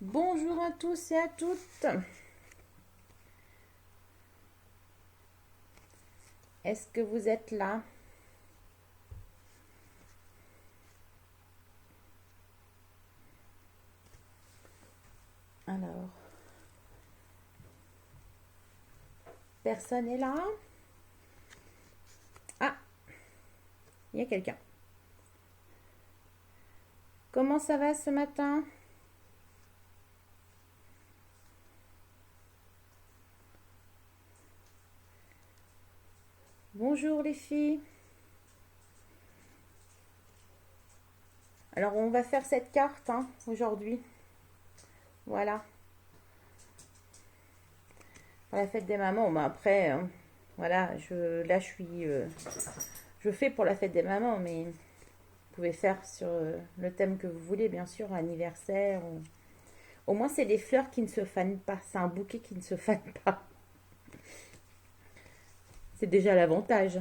Bonjour à tous et à toutes. Est-ce que vous êtes là? Alors, personne n'est là? Ah, il y a quelqu'un. Comment ça va ce matin? Bonjour les filles. Alors, on va faire cette carte aujourd'hui. Voilà, pour la fête des mamans. Mais après, voilà, je fais pour la fête des mamans, mais vous pouvez faire sur le thème que vous voulez, bien sûr, anniversaire. Au moins, c'est des fleurs qui ne se fanent pas. C'est un bouquet qui ne se fane pas. C'est déjà l'avantage.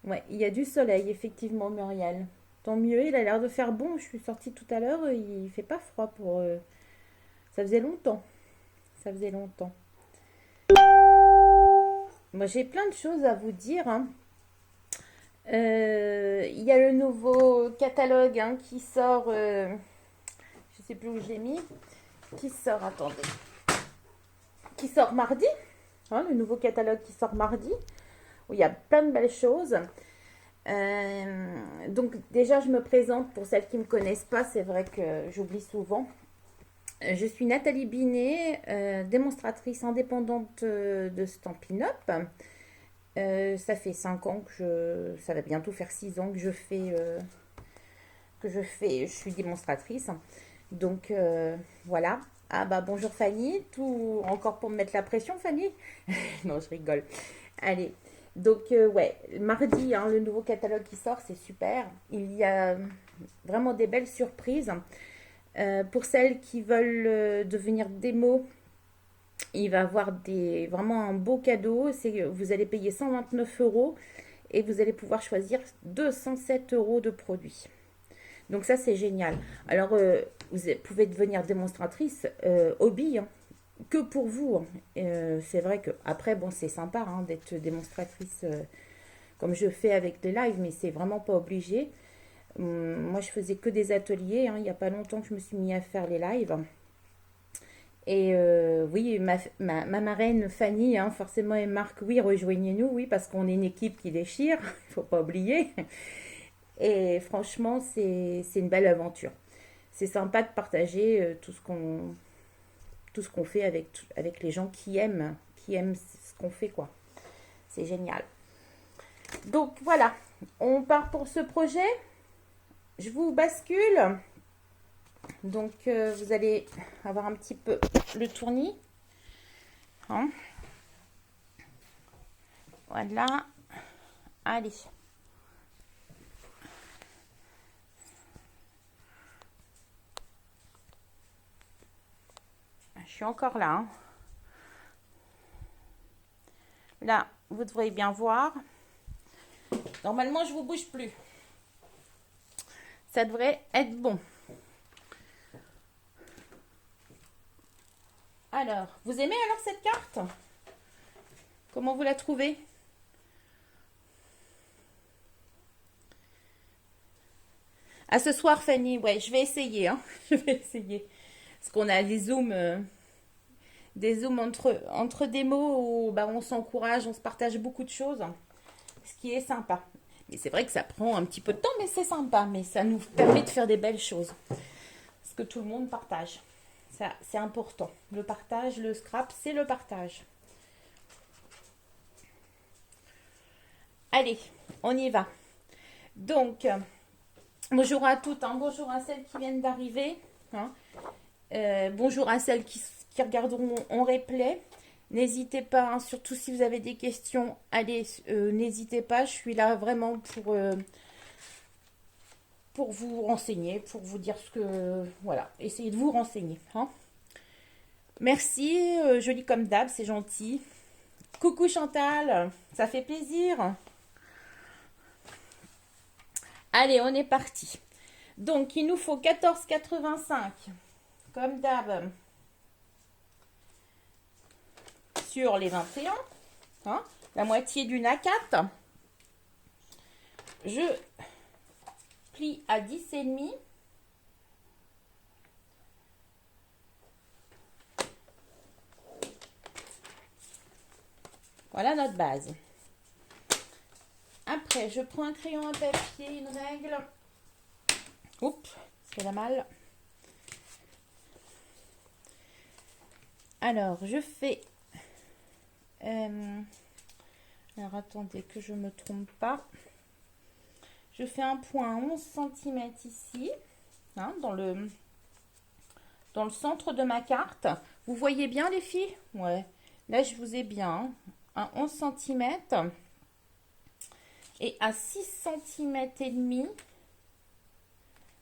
Ouais, il y a du soleil, effectivement, Muriel. Tant mieux, il a l'air de faire bon. Je suis sortie tout à l'heure, il fait pas froid pour. Ça faisait longtemps. Ça faisait longtemps. Moi, j'ai plein de choses à vous dire, hein. Il y a le nouveau catalogue qui sort. Je sais plus où je l'ai mis. Qui sort, attendez. Qui sort mardi. Hein, le nouveau catalogue qui sort mardi. Où il y a plein de belles choses. Donc déjà, je me présente pour celles qui ne me connaissent pas, c'est vrai que j'oublie souvent. Je suis Nathalie Binet, démonstratrice indépendante de Stampin' Up. Ça fait 5 ans ça va bientôt faire 6 ans je suis démonstratrice. Donc voilà. Ah bah bonjour Fanny, tout encore pour me mettre la pression Fanny. Non, je rigole. Allez, donc ouais, mardi, le nouveau catalogue qui sort, c'est super. Il y a vraiment des belles surprises. Pour celles qui veulent devenir démo, il va avoir vraiment un beau cadeau. Vous allez payer 129 euros et vous allez pouvoir choisir 207 euros de produits. Donc ça, c'est génial. Alors, vous pouvez devenir démonstratrice hobby, que pour vous. C'est vrai que après, bon, c'est sympa d'être démonstratrice comme je fais avec les lives, mais c'est vraiment pas obligé. Moi, je faisais que des ateliers. Il n'y a pas longtemps que je me suis mis à faire les lives. Et oui, ma marraine Fanny, forcément, et Marc, oui, rejoignez-nous, oui, parce qu'on est une équipe qui déchire, il faut pas oublier. Et franchement, c'est une belle aventure. C'est sympa de partager tout ce qu'on fait avec les gens qui aiment ce qu'on fait, quoi. C'est génial. Donc voilà, on part pour ce projet. Je vous bascule. Donc vous allez avoir un petit peu le tournis. Hein. Voilà. Allez. Je suis encore là. Là, vous devrez bien voir. Normalement, je vous bouge plus. Ça devrait être bon. Alors, vous aimez alors cette carte? Comment vous la trouvez? À ce soir, Fanny, ouais, je vais essayer. Je vais essayer. Parce qu'on a des zooms entre des mots où bah, on s'encourage, on se partage beaucoup de choses, ce qui est sympa. Mais c'est vrai que ça prend un petit peu de temps, mais c'est sympa. Mais ça nous permet de faire des belles choses. Parce que tout le monde partage. Ça, c'est important. Le partage, le scrap, c'est le partage. Allez, on y va. Donc, bonjour à toutes, bonjour à celles qui viennent d'arriver. Bonjour à celles qui regarderont en replay. N'hésitez pas, surtout si vous avez des questions, allez, n'hésitez pas. Je suis là vraiment pour vous renseigner, pour vous dire ce que... Voilà, essayez de vous renseigner. Merci, joli comme d'hab, c'est gentil. Coucou Chantal, ça fait plaisir. Allez, on est parti. Donc, il nous faut 14,85 comme d'hab sur les 21, hein, la moitié d'une A4. Je plie à 10,5. Voilà notre base. Après, je prends un crayon à papier, une règle. Oups, c'est la mal. Alors, je fais... alors, attendez que je ne me trompe pas. Je fais un point 11 cm ici, hein, dans le centre de ma carte. Vous voyez bien, les filles? Ouais. Là, je vous ai bien, hein, un 11 cm. Et à 6 cm et demi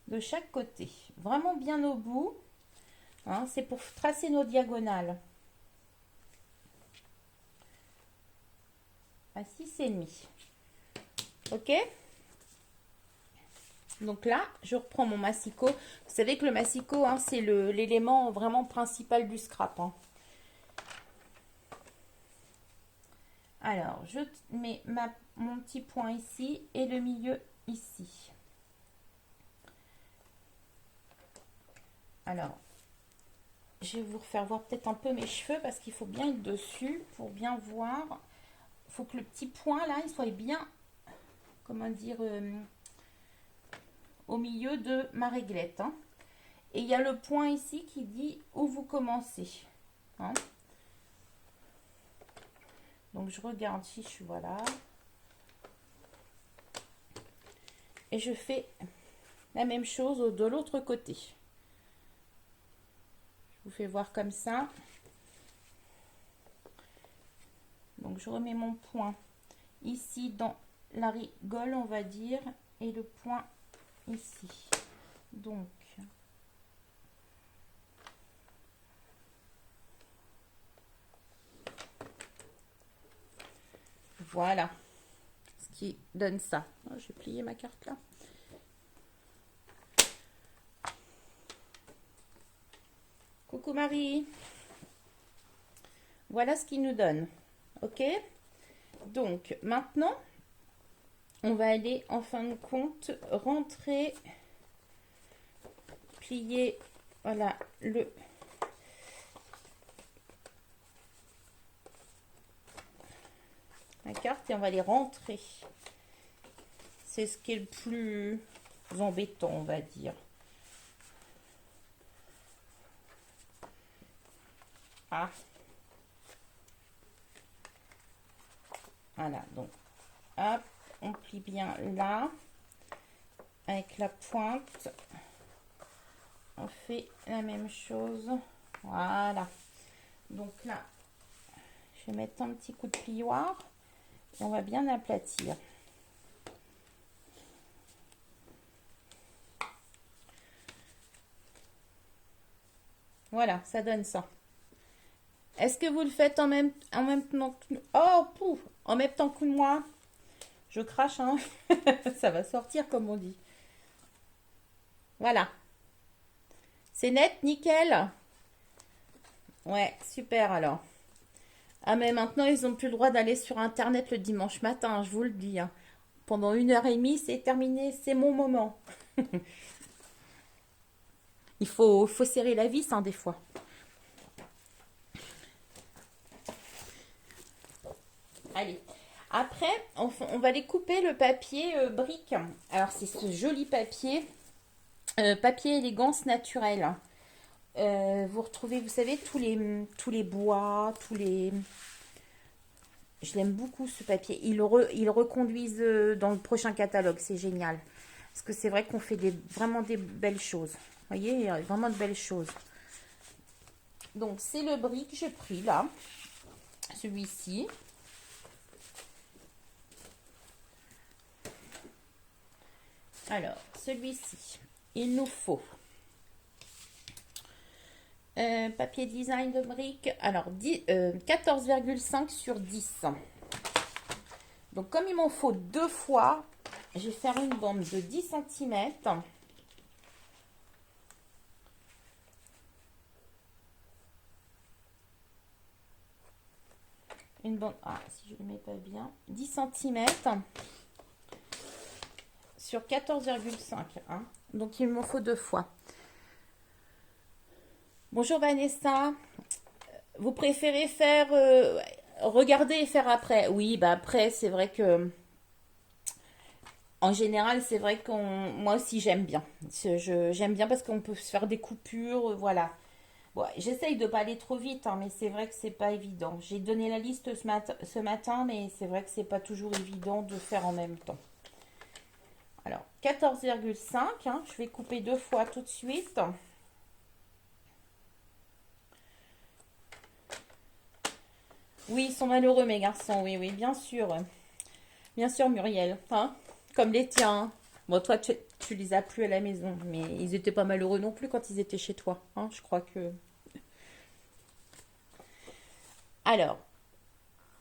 de chaque côté. Vraiment bien au bout. Hein, c'est pour tracer nos diagonales. À 6,5. Ok? Donc là, je reprends mon massicot. Vous savez que le massicot, hein, c'est l'élément vraiment principal du scrap. Hein. Alors, je mets mon petit point ici et le milieu ici. Alors, je vais vous refaire voir peut-être un peu mes cheveux parce qu'il faut bien être dessus pour bien voir. Il faut que le petit point là, il soit bien, comment dire, au milieu de ma réglette. Hein. Et il y a le point ici qui dit où vous commencez. Hein. Donc, je regarde si je suis, voilà. Et je fais la même chose de l'autre côté. Je vous fais voir comme ça. Donc, je remets mon point ici dans la rigole, on va dire, et le point ici. Donc, voilà ce qui donne ça. Oh, j'ai plié ma carte là. Coucou Marie. Voilà ce qu'il nous donne. Ok? Donc, maintenant, on va aller en fin de compte rentrer, plier, voilà, la carte et on va les rentrer. C'est ce qui est le plus embêtant, on va dire. Ah. Voilà, donc, hop, on plie bien là. Avec la pointe, on fait la même chose. Voilà. Donc là, je vais mettre un petit coup de plioir et on va bien aplatir. Voilà, ça donne ça. Est-ce que vous le faites en même temps que... Oh, pouf, en même temps que moi. Je crache, hein. Ça va sortir comme on dit. Voilà. C'est net, nickel. Ouais, super alors. Ah mais maintenant, ils n'ont plus le droit d'aller sur Internet le dimanche matin, je vous le dis. Hein. Pendant 1h30, c'est terminé, c'est mon moment. Il faut serrer la vis, hein, des fois. Allez. Après, on va découper le papier brique. Alors, c'est ce joli papier. Papier élégance naturelle. Vous retrouvez, vous savez, tous les bois, Je l'aime beaucoup, ce papier. Ils le reconduisent dans le prochain catalogue. C'est génial. Parce que c'est vrai qu'on fait vraiment des belles choses. Vous voyez, il y a vraiment de belles choses. Donc, c'est le brique que j'ai pris, là. Celui-ci. Alors, celui-ci, il nous faut papier design de briques. Alors, 14,5 sur 10. Donc, comme il m'en faut 2 fois, je vais faire une bande de 10 cm. une bande, ah, si je ne le mets pas bien, 10 centimètres sur 14,5. Hein. Donc, il m'en faut 2 fois. Bonjour Vanessa. Vous préférez faire regarder et faire après? Oui, bah après, c'est vrai que en général, c'est vrai qu'on, moi aussi, j'aime bien. J'aime bien parce qu'on peut se faire des coupures, voilà. Bon, j'essaye de pas aller trop vite, hein, mais c'est vrai que c'est pas évident. J'ai donné la liste ce matin, mais c'est vrai que c'est pas toujours évident de faire en même temps. Alors, 14,5, hein, je vais couper 2 fois tout de suite. Oui, ils sont malheureux, mes garçons, oui, oui, bien sûr. Bien sûr, Muriel, hein, comme les tiens. Hein. Bon, toi, tu les as plus à la maison, mais ils étaient pas malheureux non plus quand ils étaient chez toi. Hein, je crois que. Alors,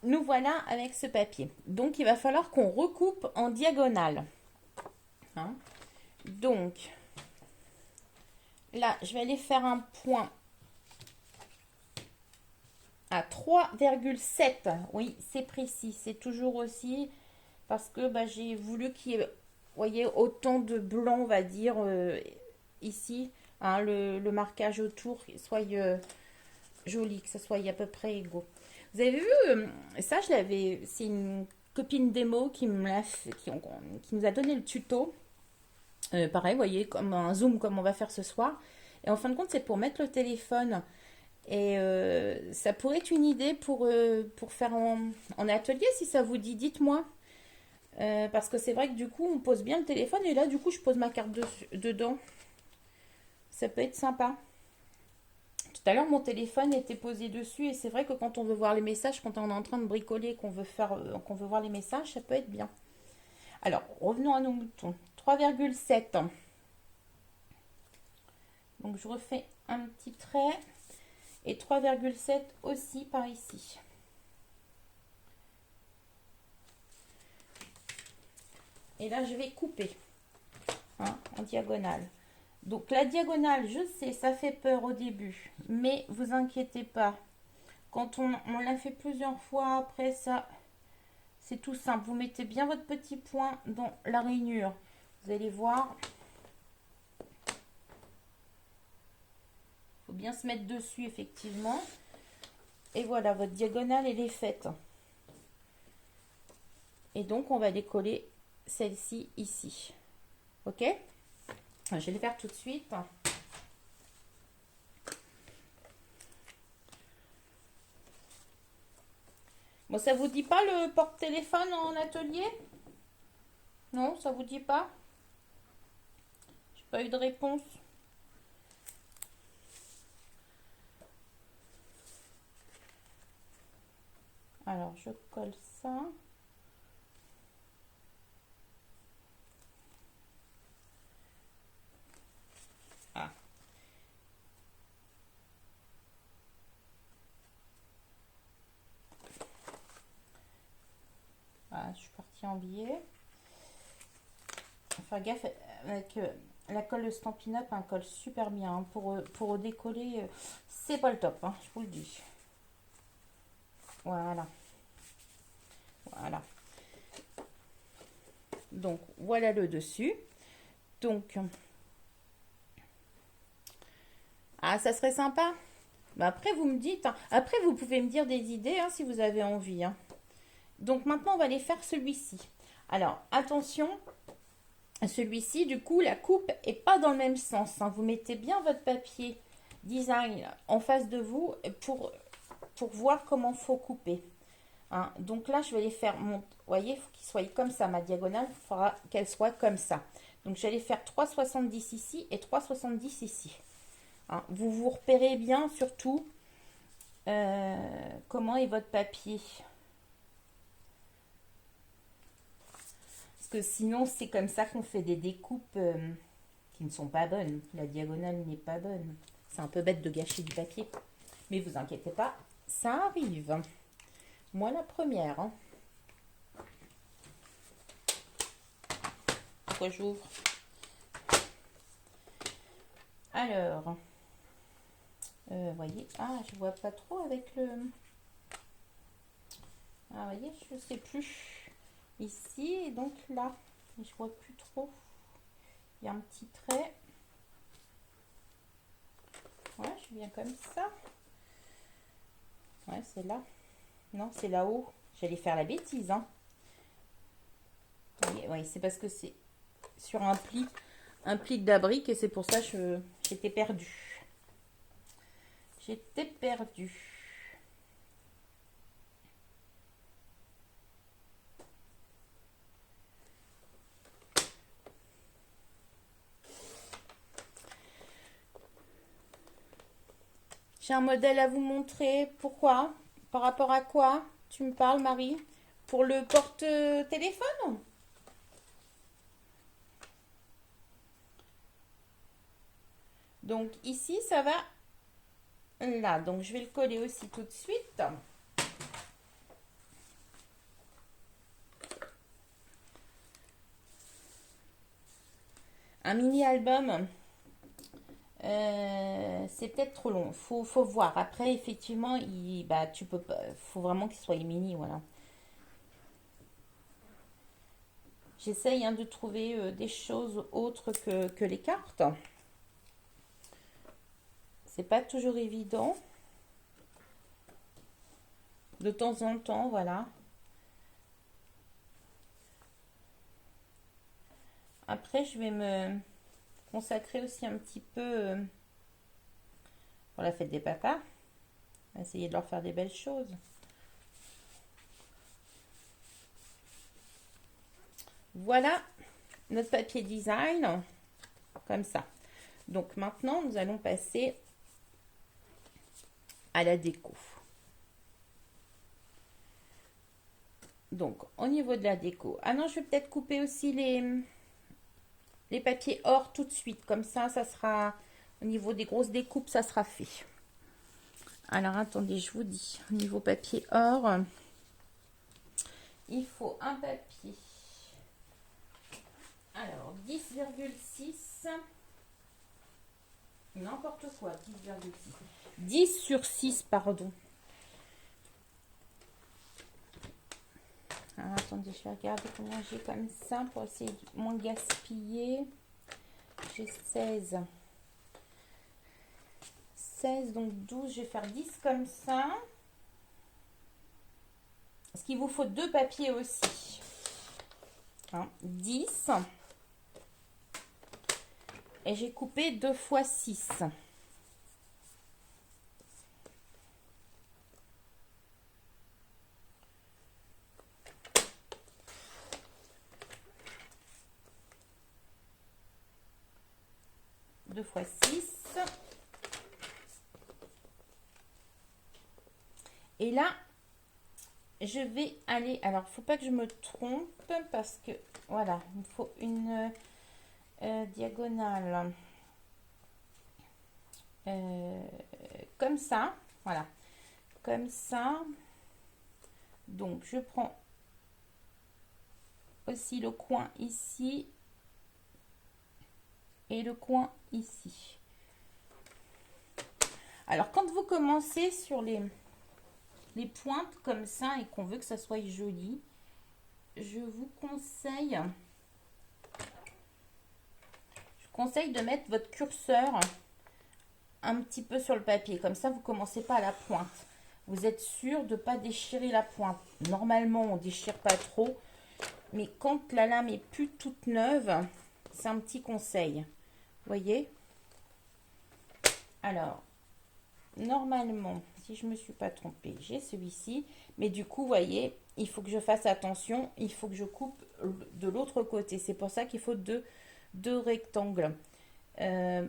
nous voilà avec ce papier. Donc, il va falloir qu'on recoupe en diagonale. Hein. Donc, là, je vais aller faire un point à 3,7. Oui, c'est précis. C'est toujours aussi parce que bah, j'ai voulu qu'il y ait, voyez, autant de blanc, on va dire, ici. Hein, le marquage autour soit joli, que ça soit à peu près égaux. Vous avez vu, ça, je l'avais. C'est une copine démo qui, me l'a fait- qui nous a donné le tuto. Pareil, vous voyez, comme un zoom, comme on va faire ce soir. Et en fin de compte, c'est pour mettre le téléphone. Et ça pourrait être une idée pour faire en atelier, si ça vous dit, dites-moi. Parce que c'est vrai que du coup, on pose bien le téléphone et là, du coup, je pose ma carte dedans. Ça peut être sympa. Tout à l'heure, mon téléphone était posé dessus et c'est vrai que quand on veut voir les messages, quand on est en train de bricoler, qu'on veut voir les messages, ça peut être bien. Alors, revenons à nos moutons. 3,7. Donc, je refais un petit trait et 3,7 aussi par ici. Et là, je vais couper hein, en diagonale. Donc, la diagonale, je sais, ça fait peur au début, mais vous inquiétez pas. Quand on l'a fait plusieurs fois, après ça, c'est tout simple. Vous mettez bien votre petit point dans la rainure. Vous allez voir. Il faut bien se mettre dessus, effectivement. Et voilà, votre diagonale, elle est faite. Et donc, on va décoller celle-ci ici. Ok? Je vais le faire tout de suite. Bon, ça vous dit pas le porte-téléphone en atelier? Non, ça vous dit pas? J'ai pas eu de réponse. Alors, je colle ça. Ah. Ah, je suis partie en biais. Faut faire gaffe avec la colle de Stampin' Up, un colle super bien. Hein, pour décoller, c'est pas le top, hein, je vous le dis. Voilà. Voilà. Donc, voilà le dessus. Donc, ah, ça serait sympa. Mais après, vous me dites. Hein. Après, vous pouvez me dire des idées hein, si vous avez envie. Hein. Donc, maintenant, on va aller faire celui-ci. Alors, attention. Celui-ci, du coup, la coupe est pas dans le même sens. Hein. Vous mettez bien votre papier design en face de vous pour voir comment faut couper. Hein. Donc là, je vais les faire, vous voyez, il faut qu'ils soient comme ça. Ma diagonale, il faudra qu'elle soit comme ça. Donc, je vais les faire 3,70 ici et 3,70 ici. Hein. Vous vous repérez bien, surtout, comment est votre papier. Parce que sinon, c'est comme ça qu'on fait des découpes qui ne sont pas bonnes. La diagonale n'est pas bonne. C'est un peu bête de gâcher du papier. Mais vous inquiétez pas, ça arrive. Moi, la première. Hein. Pourquoi j'ouvre? Alors, voyez, ah, je vois pas trop avec le. Ah, vous voyez, je sais plus. Ici, et donc là, je vois plus trop. Il y a un petit trait. Ouais, je viens comme ça. Ouais, c'est là. Non, c'est là-haut. J'allais faire la bêtise, hein. Oui, c'est parce que c'est sur un pli de la brique et c'est pour ça que j'étais perdue. J'étais perdue. J'ai un modèle à vous montrer. Pourquoi? Par rapport à quoi tu me parles, Marie? Pour le porte-téléphone? Donc ici, ça va là. Donc je vais le coller aussi tout de suite. Un mini-album, c'est peut-être trop long. Faut voir. Après, effectivement, bah, tu peux pas. Faut vraiment qu'il soit mini, voilà. J'essaye hein, de trouver des choses autres que les cartes. C'est pas toujours évident. De temps en temps, voilà. Après, je vais me consacrer aussi un petit peu pour la fête des papas. Essayer de leur faire des belles choses. Voilà notre papier design. Comme ça. Donc maintenant, nous allons passer à la déco. Donc, au niveau de la déco. Ah non, je vais peut-être couper aussi les papiers or tout de suite. Comme ça sera, au niveau des grosses découpes, ça sera fait. Alors, attendez, je vous dis. Au niveau papier or, il faut un papier. Alors, 10,6. N'importe quoi, 10,6. 10 sur 6, pardon. Alors, attendez, je vais regarder combien j'ai comme ça pour essayer de moins gaspiller. J'ai 16. 16, donc 12, je vais faire 10 comme ça. Parce qu'il vous faut deux papiers aussi. Hein, 10. Et j'ai coupé 2 fois 6. Deux fois 6. Et là, je vais aller... Alors, il ne faut pas que je me trompe parce que, voilà, il me faut une diagonale comme ça. Voilà, comme ça. Donc, je prends aussi le coin ici et le coin ici. Alors, quand vous commencez sur les pointes comme ça et qu'on veut que ça soit joli, je vous conseille de mettre votre curseur un petit peu sur le papier. Comme ça, vous commencez pas à la pointe. Vous êtes sûr de ne pas déchirer la pointe. Normalement, on ne déchire pas trop. Mais quand la lame est plus toute neuve, c'est un petit conseil. Voyez? Alors, normalement, si je ne me suis pas trompée, j'ai celui-ci. Mais du coup, voyez, il faut que je fasse attention. Il faut que je coupe de l'autre côté. C'est pour ça qu'il faut deux rectangles.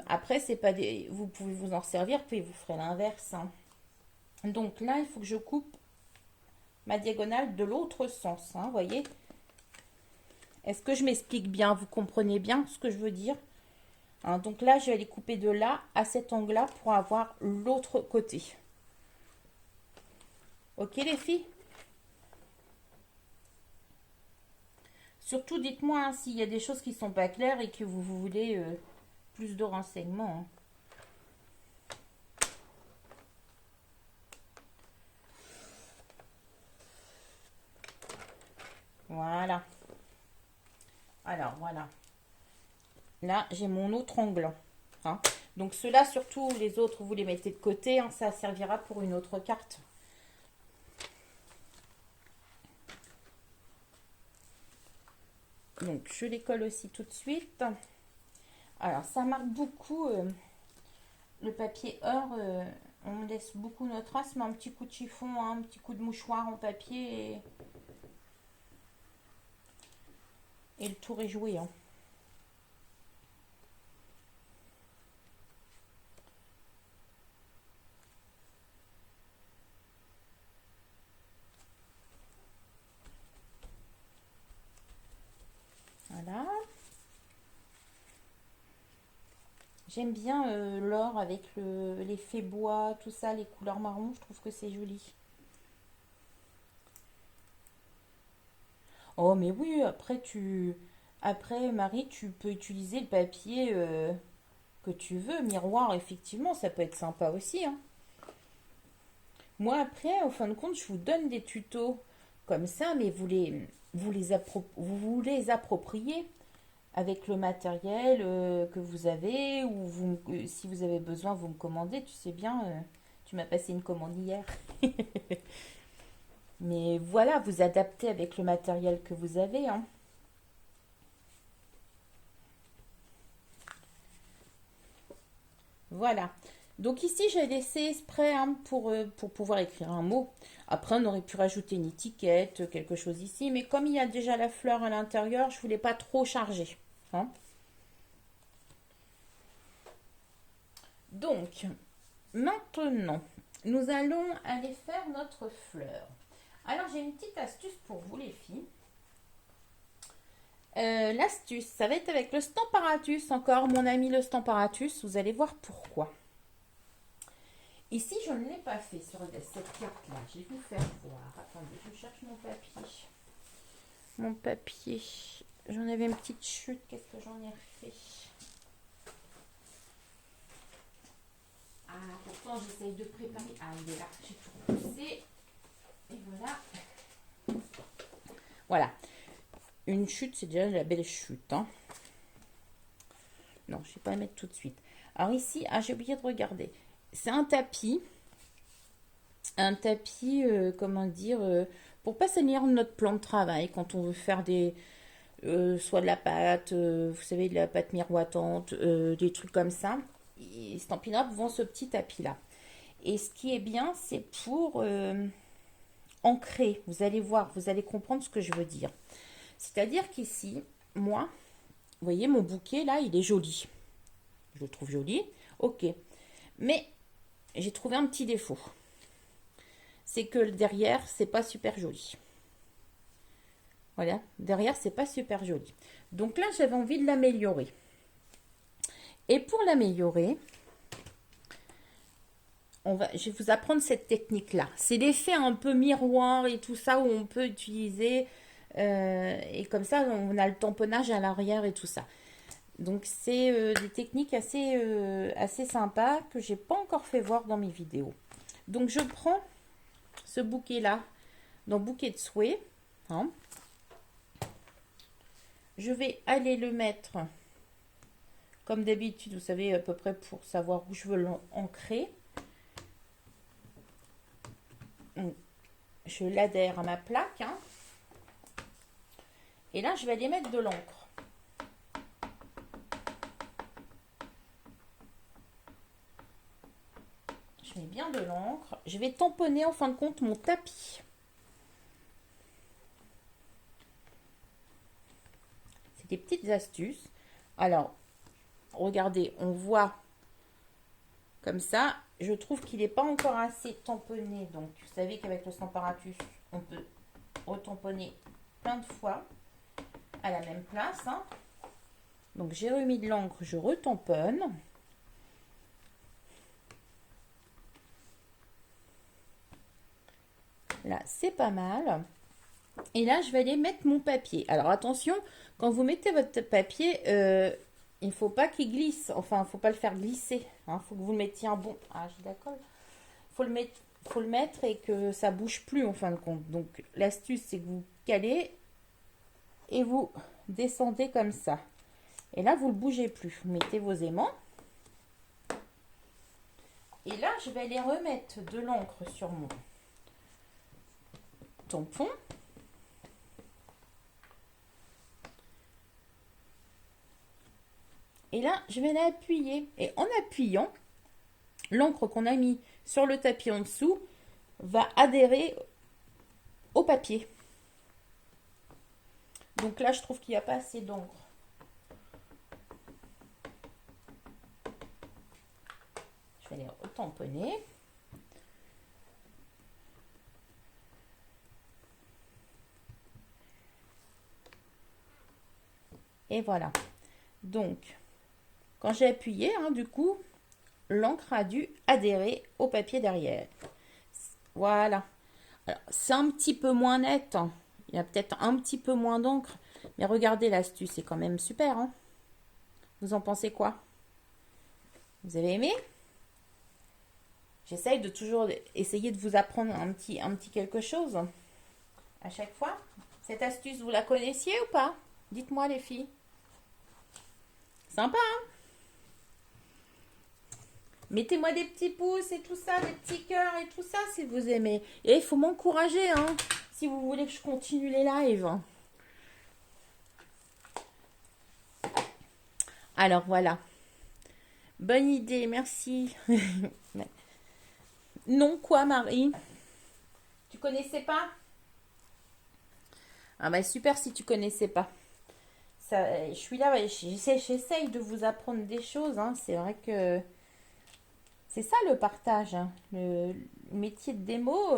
Après, c'est pas des... vous pouvez vous en servir, puis vous ferez l'inverse. Hein. Donc là, il faut que je coupe ma diagonale de l'autre sens. Hein, voyez? Est-ce que je m'explique bien? Vous comprenez bien ce que je veux dire? Hein, donc là, je vais aller couper de là à cet angle-là pour avoir l'autre côté. Ok les filles? Surtout, dites-moi hein, s'il y a des choses qui ne sont pas claires et que vous voulez plus de renseignements. Hein. Voilà. Alors, voilà. Là, j'ai mon autre ongle. Hein. Donc, ceux-là, surtout, les autres, vous les mettez de côté. Hein, ça servira pour une autre carte. Donc, je les colle aussi tout de suite. Alors, ça marque beaucoup le papier heure. On laisse beaucoup notre trace, mais un petit coup de chiffon, hein, un petit coup de mouchoir en papier et le tour est joué. Hein. Voilà. J'aime bien l'or avec l'effet bois, tout ça, les couleurs marron, je trouve que c'est joli. Oh, mais oui, après, Marie, tu peux utiliser le papier que tu veux. Miroir, effectivement, ça peut être sympa aussi. Hein. Moi, après, au fin de compte, je vous donne des tutos comme ça, mais vous les appropriez avec le matériel que vous avez, ou si vous avez besoin, vous me commandez. Tu sais bien, tu m'as passé une commande hier. Mais voilà, vous adaptez avec le matériel que vous avez. Hein. Voilà. Donc ici, j'ai laissé exprès hein, pour pouvoir écrire un mot. Après, on aurait pu rajouter une étiquette, quelque chose ici. Mais comme il y a déjà la fleur à l'intérieur, je ne voulais pas trop charger. Hein. Donc, maintenant, nous allons aller faire notre fleur. Alors, j'ai une petite astuce pour vous, les filles. L'astuce, ça va être avec le Stamparatus, encore mon ami le Stamparatus. Vous allez voir pourquoi. Ici, je ne l'ai pas fait sur cette carte-là. Je vais vous faire voir. Attendez, je cherche mon papier. Mon papier. J'en avais une petite chute. Qu'est-ce que j'en ai fait? Ah, pourtant, j'essaye de préparer. Ah, il est là. J'ai tout repoussé. Et voilà. Voilà. Une chute, c'est déjà la belle chute. Hein. Non, je ne vais pas la mettre tout de suite. Alors ici, j'ai oublié de regarder. C'est un tapis. Un tapis, comment dire, pour pas salir notre plan de travail quand on veut faire soit de la pâte, vous savez, de la pâte miroitante, des trucs comme ça. Et Stampin' Up vend ce petit tapis-là. Et ce qui est bien, c'est pour ancrer. Vous allez voir, vous allez comprendre ce que je veux dire. C'est-à-dire qu'ici, moi, vous voyez, mon bouquet, là, il est joli. Je le trouve joli, ok. Mais j'ai trouvé un petit défaut. C'est que derrière, c'est pas super joli. Voilà, derrière, c'est pas super joli. Donc là, j'avais envie de l'améliorer. Et pour l'améliorer, je vais vous apprendre cette technique-là. C'est l'effet un peu miroir et tout ça où on peut utiliser. Et comme ça, on a le tamponnage à l'arrière et tout ça. Donc, c'est des techniques assez sympas que j'ai pas encore fait voir dans mes vidéos. Donc, je prends ce bouquet-là dans bouquet de souhait. Hein. Je vais aller le mettre, comme d'habitude, vous savez à peu près pour savoir où je veux l'ancrer. Je l'adhère à ma plaque. Hein. Et là, je vais aller mettre de l'encre. Je mets bien de l'encre. Je vais tamponner en fin de compte mon tapis. C'est des petites astuces. Alors, regardez, on voit comme ça. Je trouve qu'il n'est pas encore assez tamponné. Donc, vous savez qu'avec le Stamparatus, on peut retamponner plein de fois à la même place. Hein. Donc, j'ai remis de l'encre, je retamponne. Là, c'est pas mal. Et là, je vais aller mettre mon papier. Alors, attention, quand vous mettez votre papier, il ne faut pas qu'il glisse. Enfin, il ne faut pas le faire glisser. Il faut que vous le mettiez en bon. Ah, j'ai d'accord. Faut le mettre et que ça bouge plus en fin de compte. Donc, l'astuce, c'est que vous calez et vous descendez comme ça. Et là, vous ne le bougez plus. Vous mettez vos aimants. Et là, je vais aller remettre de l'encre sur mon tampon. Et là, je vais l'appuyer. Et en appuyant, l'encre qu'on a mis sur le tapis en dessous va adhérer au papier. Donc là, je trouve qu'il n'y a pas assez d'encre. Je vais les retamponner. Et voilà. Donc, quand j'ai appuyé, du coup, l'encre a dû adhérer au papier derrière. Voilà. Alors, c'est un petit peu moins net. Il y a peut-être un petit peu moins d'encre. Mais regardez l'astuce, c'est quand même super. Vous en pensez quoi? Vous avez aimé? J'essaye de toujours essayer de vous apprendre un petit quelque chose à chaque fois. Cette astuce, vous la connaissiez ou pas? Dites-moi les filles. Sympa, hein? Mettez-moi des petits pouces et tout ça, des petits cœurs et tout ça si vous aimez. Et il faut m'encourager, si vous voulez que je continue les lives. Alors voilà. Bonne idée, merci. Non, quoi, Marie? Tu connaissais pas? Ah bah super si tu connaissais pas. Ça, je suis là, ouais, j'essaye de vous apprendre des choses. C'est vrai que c'est ça le partage. Le métier de démo,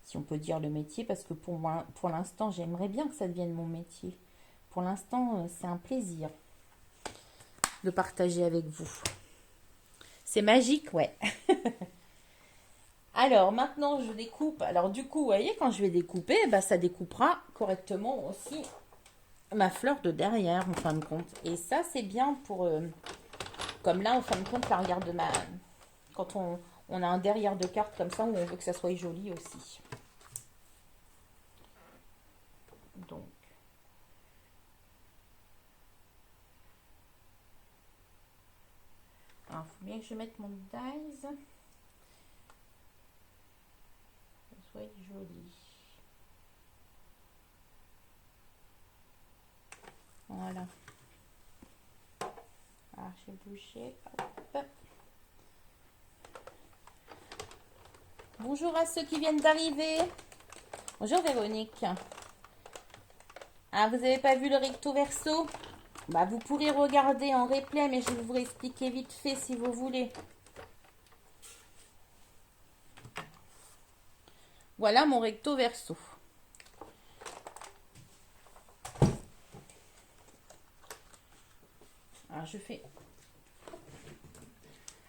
si on peut dire le métier, parce que pour moi, pour l'instant, j'aimerais bien que ça devienne mon métier. Pour l'instant, c'est un plaisir de partager avec vous. C'est magique, ouais. Alors maintenant, je découpe. Alors du coup, vous voyez, quand je vais découper, ça découpera correctement aussi ma fleur de derrière, en fin de compte. Et ça, c'est bien pour... comme là, en fin de compte, la regarde de ma... Quand on a un derrière de carte comme ça, où on veut que ça soit joli aussi. Donc... Alors, il faut bien que je mette mon dies. Que ça soit joli. Voilà. Alors, j'ai bougé. Hop. Bonjour à ceux qui viennent d'arriver. Bonjour Véronique. Ah, vous n'avez pas vu le recto verso? Vous pourrez regarder en replay, mais je vais vous expliquer vite fait si vous voulez. Voilà mon recto verso. Alors je fais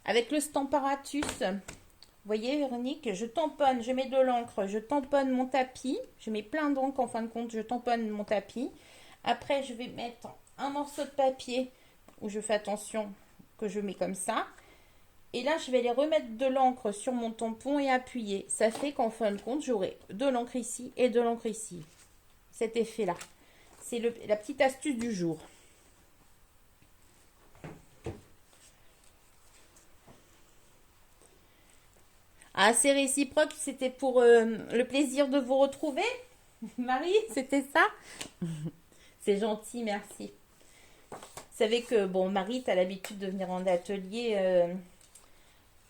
avec le Stamparatus. Vous voyez Véronique, je tamponne, je mets de l'encre, je tamponne mon tapis. Je mets plein d'encre en fin de compte, je tamponne mon tapis. Après je vais mettre un morceau de papier où je fais attention que je mets comme ça. Et là, je vais les remettre de l'encre sur mon tampon et appuyer. Ça fait qu'en fin de compte, j'aurai de l'encre ici et de l'encre ici. Cet effet-là. C'est la petite astuce du jour. Ah, c'est réciproque, c'était pour le plaisir de vous retrouver. Marie, c'était ça? C'est gentil, merci. Vous savez que, bon, Marie, tu as l'habitude de venir en atelier.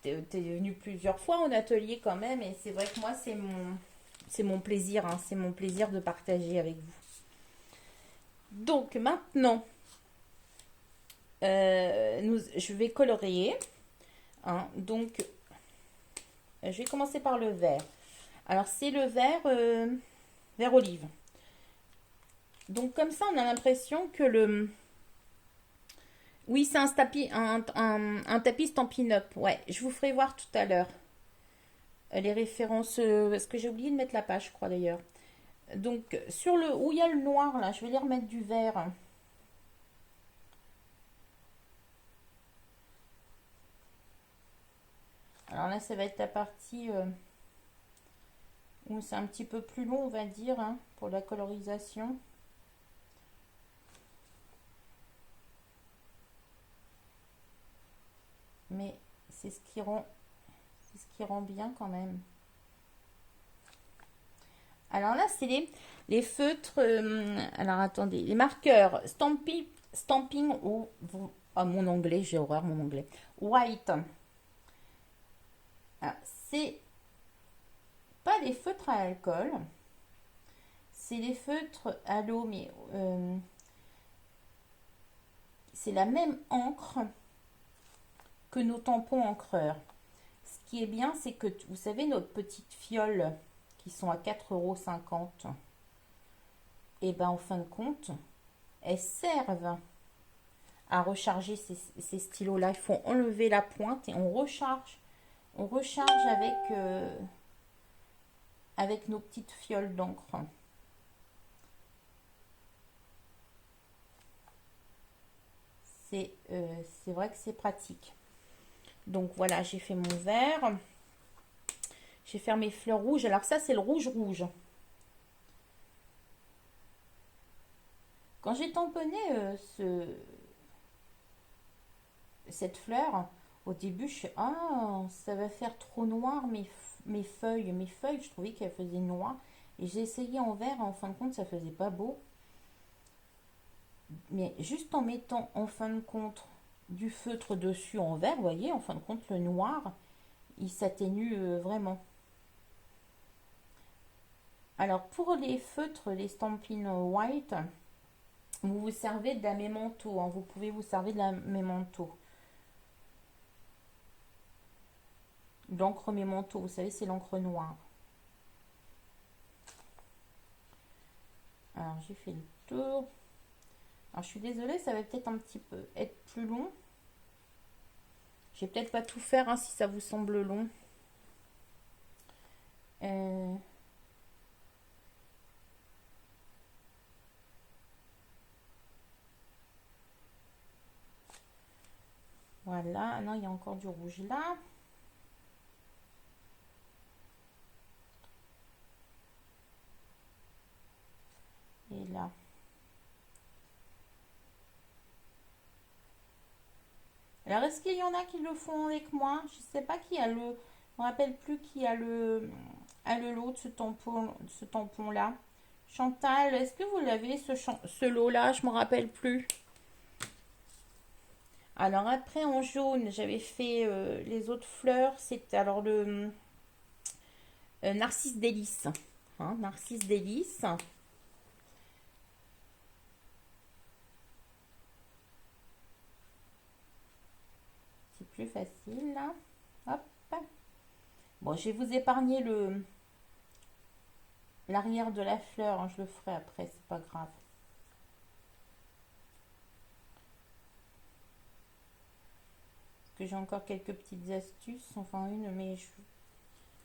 T'es venue plusieurs fois en atelier quand même. Et c'est vrai que moi, c'est mon plaisir. C'est mon plaisir de partager avec vous. Donc, maintenant, je vais colorier. Donc, je vais commencer par le vert. Alors, c'est le vert olive. Donc, comme ça, on a l'impression que le... Oui, c'est un tapis Stampin' Up. Ouais, je vous ferai voir tout à l'heure les références. Parce que j'ai oublié de mettre la page, je crois d'ailleurs. Donc, sur le où il y a le noir, là, je vais les remettre du vert. Alors là, ça va être la partie où c'est un petit peu plus long, on va dire, pour la colorisation. c'est ce qui rend bien quand même. Alors là, c'est les feutres. Alors attendez, les marqueurs stamping ou mon anglais, j'ai horreur mon anglais. White. Alors, c'est pas des feutres à alcool, c'est des feutres à l'eau, mais c'est la même encre que nos tampons encreurs. Ce qui est bien, c'est que vous savez, nos petites fioles qui sont à 4,50 €, et ben en fin de compte, elles servent à recharger ces stylos-là. Il faut enlever la pointe et on recharge. On recharge avec nos petites fioles d'encre. C'est vrai que c'est pratique. Donc voilà, j'ai fait mon vert. J'ai fait mes fleurs rouges. Alors ça, c'est le rouge rouge. Quand j'ai tamponné cette fleur, au début, je suis ah, ça va faire trop noir mes feuilles. Mes feuilles, je trouvais qu'elles faisaient noir. Et j'ai essayé en vert, en fin de compte, ça faisait pas beau. Mais juste en mettant en fin de compte du feutre dessus en vert, vous voyez, en fin de compte, le noir, il s'atténue vraiment. Alors pour les feutres, les Stampin' White, vous vous servez de la Memento, hein. Vous pouvez vous servir de la Memento. L'encre Memento, vous savez, c'est l'encre noire. Alors j'ai fait le tour. Alors je suis désolée, ça va peut-être un petit peu être plus long. Je vais peut-être pas tout faire hein, si ça vous semble long. Voilà, non, il y a encore du rouge là. Et là. Alors, est-ce qu'il y en a qui le font avec moi? Je ne sais pas qui a le... Je ne me rappelle plus qui a le lot de ce tampon-là. Chantal, est-ce que vous l'avez, ce lot-là? Je ne me rappelle plus. Alors, après, en jaune, j'avais fait les autres fleurs. C'est alors le Narcisse Délice. Hein, Narcisse Délice. C'est plus facile, là. Hop. Bon, je vais vous épargner l'arrière de la fleur, hein, je le ferai après, c'est pas grave. Parce que j'ai encore quelques petites astuces, enfin une, mais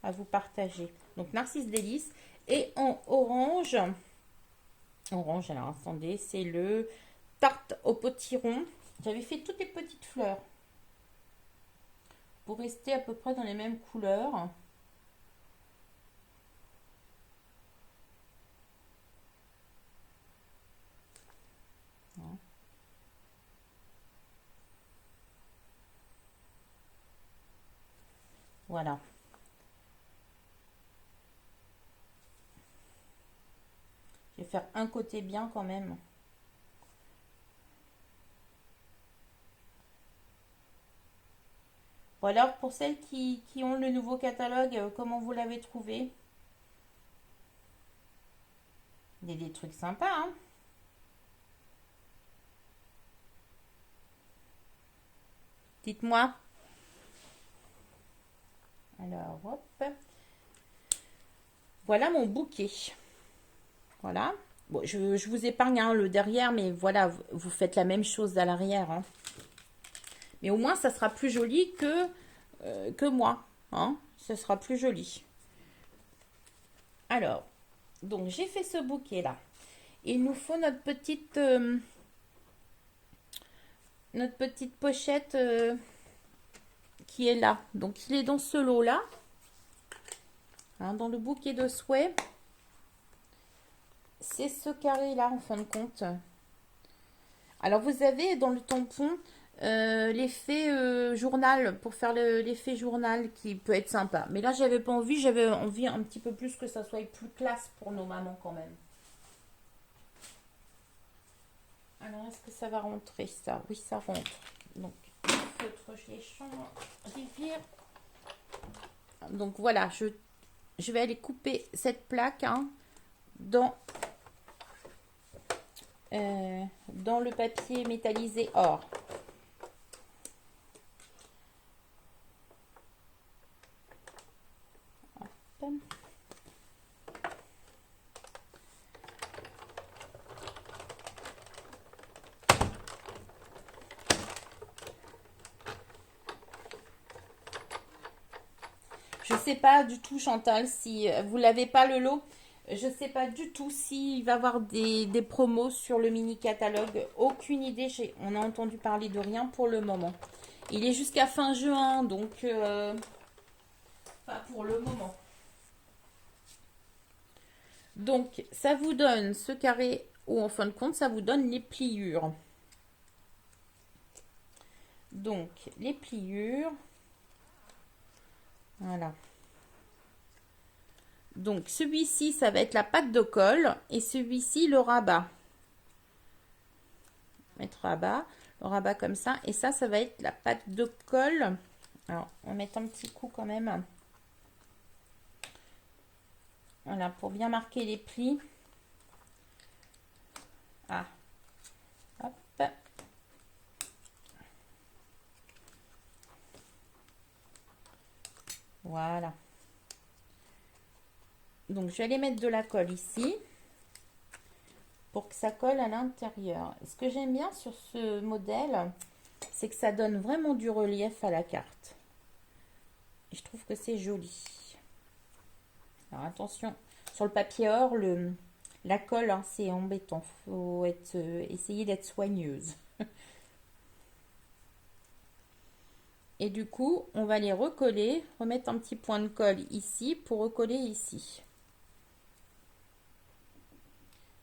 à vous partager. Donc Narcisse Délice. Et en orange, alors attendez, c'est le Tarte au potiron. J'avais fait toutes les petites fleurs pour rester à peu près dans les mêmes couleurs. Voilà. Je vais faire un côté bien quand même. Bon alors, pour celles qui ont le nouveau catalogue, comment vous l'avez trouvé? Il y a des trucs sympas, hein? Dites-moi. Alors, hop. Voilà mon bouquet. Voilà. Bon, je vous épargne hein, le derrière, mais voilà, vous faites la même chose à l'arrière. Hein. Mais au moins, ça sera plus joli que moi. Hein. Ça sera plus joli. Alors, donc j'ai fait ce bouquet-là. Il nous faut notre petite pochette qui est là. Donc, il est dans ce lot-là. Hein, dans le bouquet de souhaits. C'est ce carré-là, en fin de compte. Alors, vous avez dans le tampon l'effet journal, pour faire l'effet journal qui peut être sympa. Mais là, j'avais pas envie, j'avais envie un petit peu plus que ça soit plus classe pour nos mamans quand même. Alors, est-ce que ça va rentrer ça? Oui, ça rentre. Donc, le feutre, je les change, rivière. Donc voilà, je vais aller couper cette plaque hein, dans, dans le papier métallisé or. Hop. Je sais pas du tout, Chantal, si vous l'avez pas le lot. Je sais pas du tout s'il va y avoir des promos sur le mini catalogue. Aucune idée. On a entendu parler de rien pour le moment. Il est jusqu'à fin juin, donc pas pour le moment. Donc, ça vous donne ce carré ou en fin de compte, ça vous donne les pliures. Donc, les pliures. Voilà. Donc, celui-ci, ça va être la pâte de colle et celui-ci, le rabat. Mettre rabat, le rabat comme ça. Et ça va être la pâte de colle. Alors, on va mettre un petit coup quand même. Voilà, pour bien marquer les plis. Ah. Hop. Voilà. Donc, je vais aller mettre de la colle ici pour que ça colle à l'intérieur. Ce que j'aime bien sur ce modèle, c'est que ça donne vraiment du relief à la carte. Et je trouve que c'est joli. Alors, attention, sur le papier or, la colle, hein, c'est embêtant. Faut essayer d'être soigneuse. Et du coup, on va les recoller, remettre un petit point de colle ici pour recoller ici.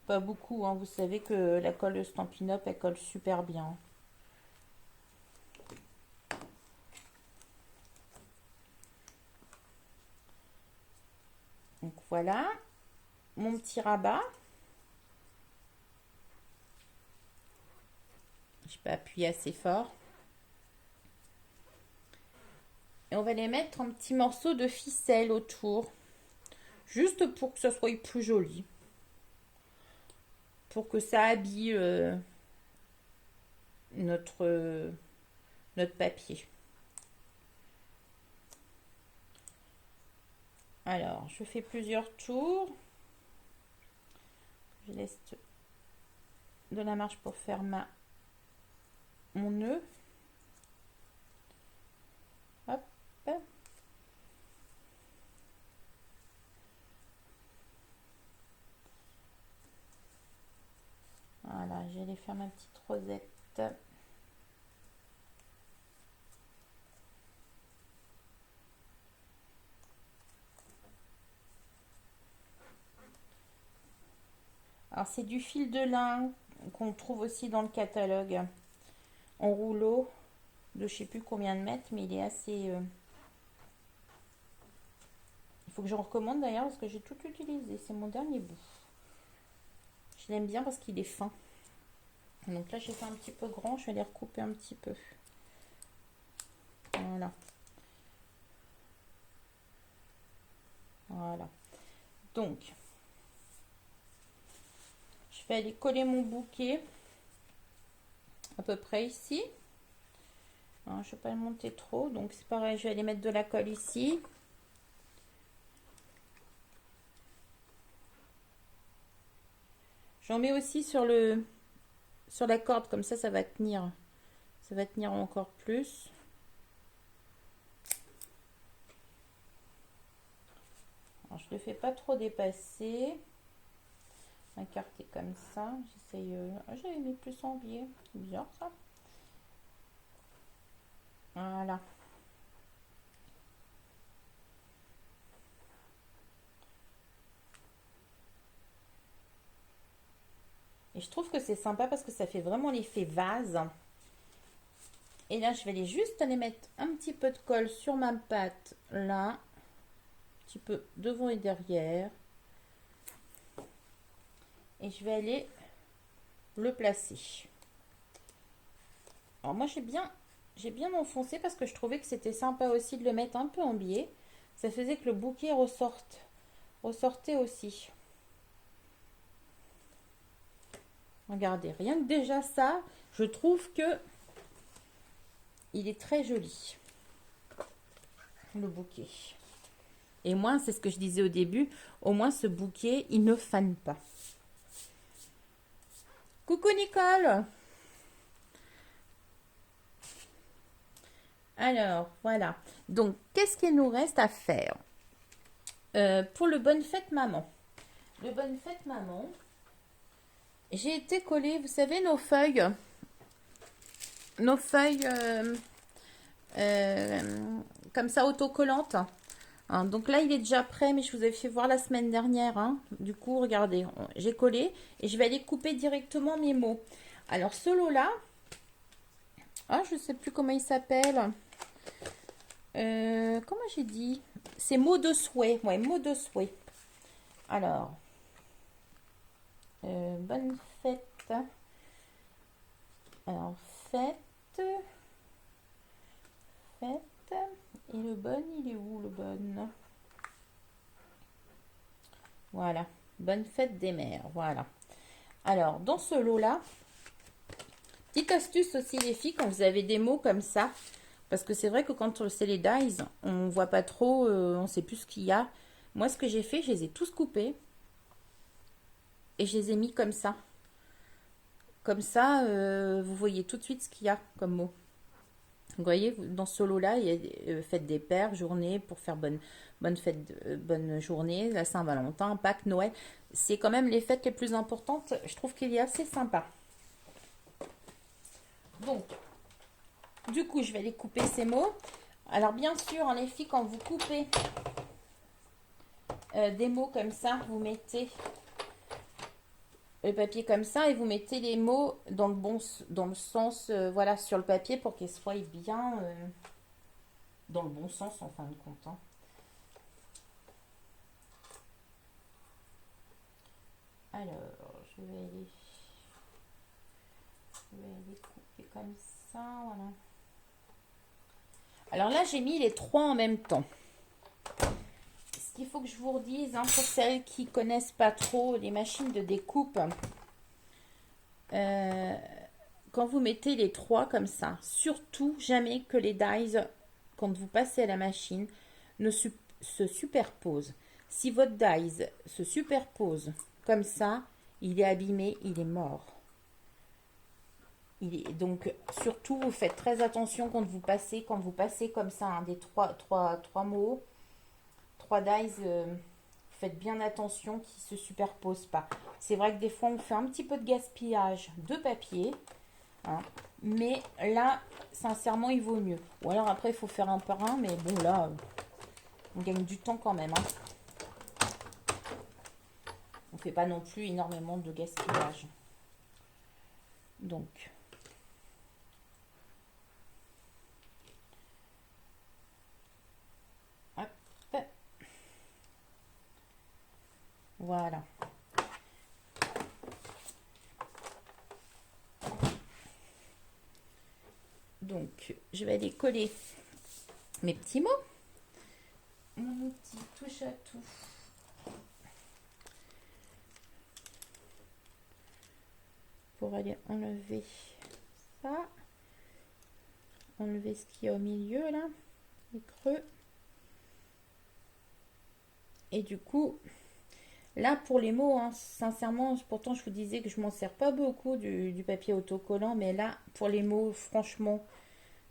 Pas beaucoup, hein. Vous savez que la colle Stampin' Up, elle colle super bien. Donc voilà, mon petit rabat. Je peux appuyer assez fort. Et on va les mettre en petits morceaux de ficelle autour. Juste pour que ça soit plus joli. Pour que ça habille notre papier. Alors, je fais plusieurs tours. Je laisse de la marge pour faire mon nœud. Hop. Voilà, je vais aller faire ma petite rosette. Alors, c'est du fil de lin qu'on trouve aussi dans le catalogue en rouleau de je sais plus combien de mètres, mais il est assez... Il faut que j'en recommande d'ailleurs parce que j'ai tout utilisé. C'est mon dernier bout. Je l'aime bien parce qu'il est fin. Donc là, j'ai fait un petit peu grand. Je vais les recouper un petit peu. Voilà. Voilà. Donc, je vais aller coller mon bouquet à peu près ici. Hein, je ne vais pas le monter trop. Donc, c'est pareil, je vais aller mettre de la colle ici. J'en mets aussi sur la corde. Comme ça va tenir. Ça va tenir encore plus. Alors, je ne le fais pas trop dépasser. Ma carte est comme ça. J'essaye. J'avais mis plus en biais. C'est bizarre ça. Voilà. Et je trouve que c'est sympa parce que ça fait vraiment l'effet vase. Et là, je vais juste aller mettre un petit peu de colle sur ma pâte, là. Un petit peu devant et derrière. Et je vais aller le placer. Alors moi, j'ai bien enfoncé parce que je trouvais que c'était sympa aussi de le mettre un peu en biais. Ça faisait que le bouquet ressortait aussi. Regardez, rien que déjà ça, je trouve que il est très joli, le bouquet. Et moi, c'est ce que je disais au début, au moins ce bouquet, il ne fane pas. Coucou Nicole! Alors, voilà. Donc, qu'est-ce qu'il nous reste à faire pour le bonne fête maman? Le bonne fête maman, j'ai été coller, vous savez, nos feuilles comme ça autocollantes. Hein, donc là, il est déjà prêt, mais je vous avais fait voir la semaine dernière. Hein. Du coup, regardez, j'ai collé et je vais aller couper directement mes mots. Alors, ce lot-là, je ne sais plus comment il s'appelle. Comment j'ai dit? C'est mots de souhait. Ouais, mots de souhait. Alors, bonne fête. Alors, fête. Et le bon, il est où le bon? Voilà. Bonne fête des mères. Voilà. Alors, dans ce lot-là, petite astuce aussi les filles, quand vous avez des mots comme ça, parce que c'est vrai que quand c'est les dies, on voit pas trop, on sait plus ce qu'il y a. Moi, ce que j'ai fait, je les ai tous coupés et je les ai mis comme ça. Comme ça, vous voyez tout de suite ce qu'il y a comme mot. Vous voyez, dans ce lot-là, il y a fête des pères, journée pour faire bonne fête, bonne journée, la Saint-Valentin, Pâques, Noël. C'est quand même les fêtes les plus importantes. Je trouve qu'il est assez sympa. Donc, du coup, je vais aller couper ces mots. Alors, bien sûr, hein, les filles, quand vous coupez des mots comme ça, vous mettez le papier comme ça et vous mettez les mots dans le sens, voilà, sur le papier pour qu'ils soient bien dans le bon sens en fin de compte. Hein. Alors, je vais aller couper comme ça, voilà. Alors là, j'ai mis les trois en même temps. Ce qu'il faut que je vous redise, hein, pour celles qui connaissent pas trop les machines de découpe, quand vous mettez les trois comme ça, surtout jamais que les dies, quand vous passez à la machine, ne se superposent. Si votre dies se superpose comme ça, il est abîmé, il est mort. Donc, surtout, vous faites très attention quand vous passez comme ça, hein, des trois mots, trois dies, faites bien attention qu'ils ne se superposent pas. C'est vrai que des fois, on fait un petit peu de gaspillage de papier, hein, mais là, sincèrement, il vaut mieux. Ou alors après, il faut faire un par un, mais bon, là, on gagne du temps quand même. Hein. On ne fait pas non plus énormément de gaspillage. Donc... Voilà. Donc, je vais aller coller mes petits mots. Mon outil touche à tout. Pour aller enlever ça. Enlever ce qu'il y a au milieu, là. Les creux. Et du coup... Là, pour les mots, hein, sincèrement, pourtant, je vous disais que je m'en sers pas beaucoup du papier autocollant, mais là, pour les mots, franchement,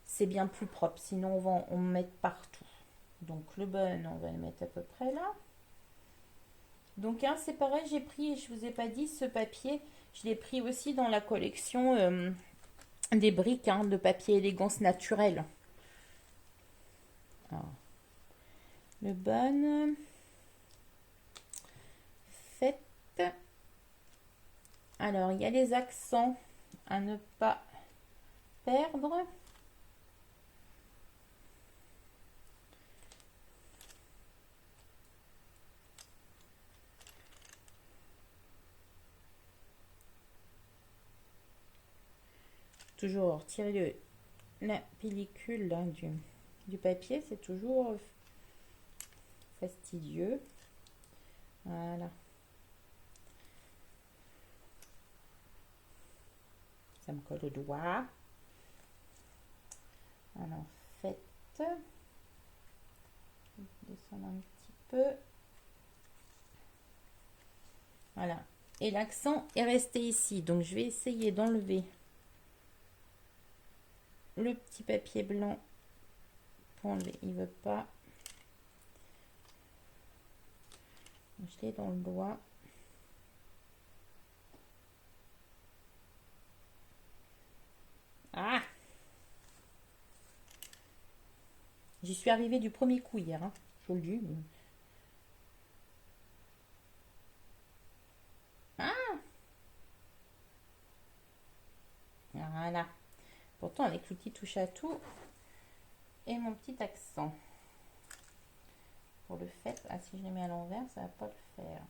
c'est bien plus propre. Sinon, on met partout. Donc, le bon, on va le mettre à peu près là. Donc, hein, c'est pareil, j'ai pris, je vous ai pas dit, ce papier, je l'ai pris aussi dans la collection des briques hein, de papier élégance naturelle. Alors, le bon... Alors, il y a les accents à ne pas perdre. Toujours retirer la pellicule là, du papier, c'est toujours fastidieux. Voilà. Ça me colle au doigt. Alors, faites. Descendre un petit peu. Voilà. Et l'accent est resté ici. Donc, je vais essayer d'enlever le petit papier blanc. Il veut pas. Je l'ai dans le doigt. Ah! J'y suis arrivée du premier coup hier, hein. Je vous le dis. Ah! Voilà. Pourtant, avec l'outil touche à tout et mon petit accent. Pour le fait, si je les mets à l'envers, ça va pas le faire.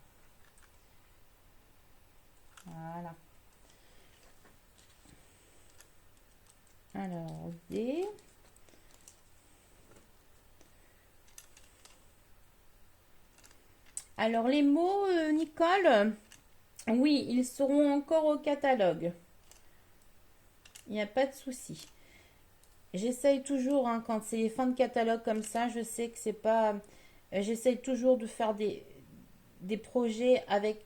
Voilà. Alors, D. Alors, les mots, Nicole, oui, ils seront encore au catalogue. Il n'y a pas de souci. J'essaye toujours, hein, quand c'est les fins de catalogue comme ça, je sais que c'est pas... J'essaye toujours de faire des projets avec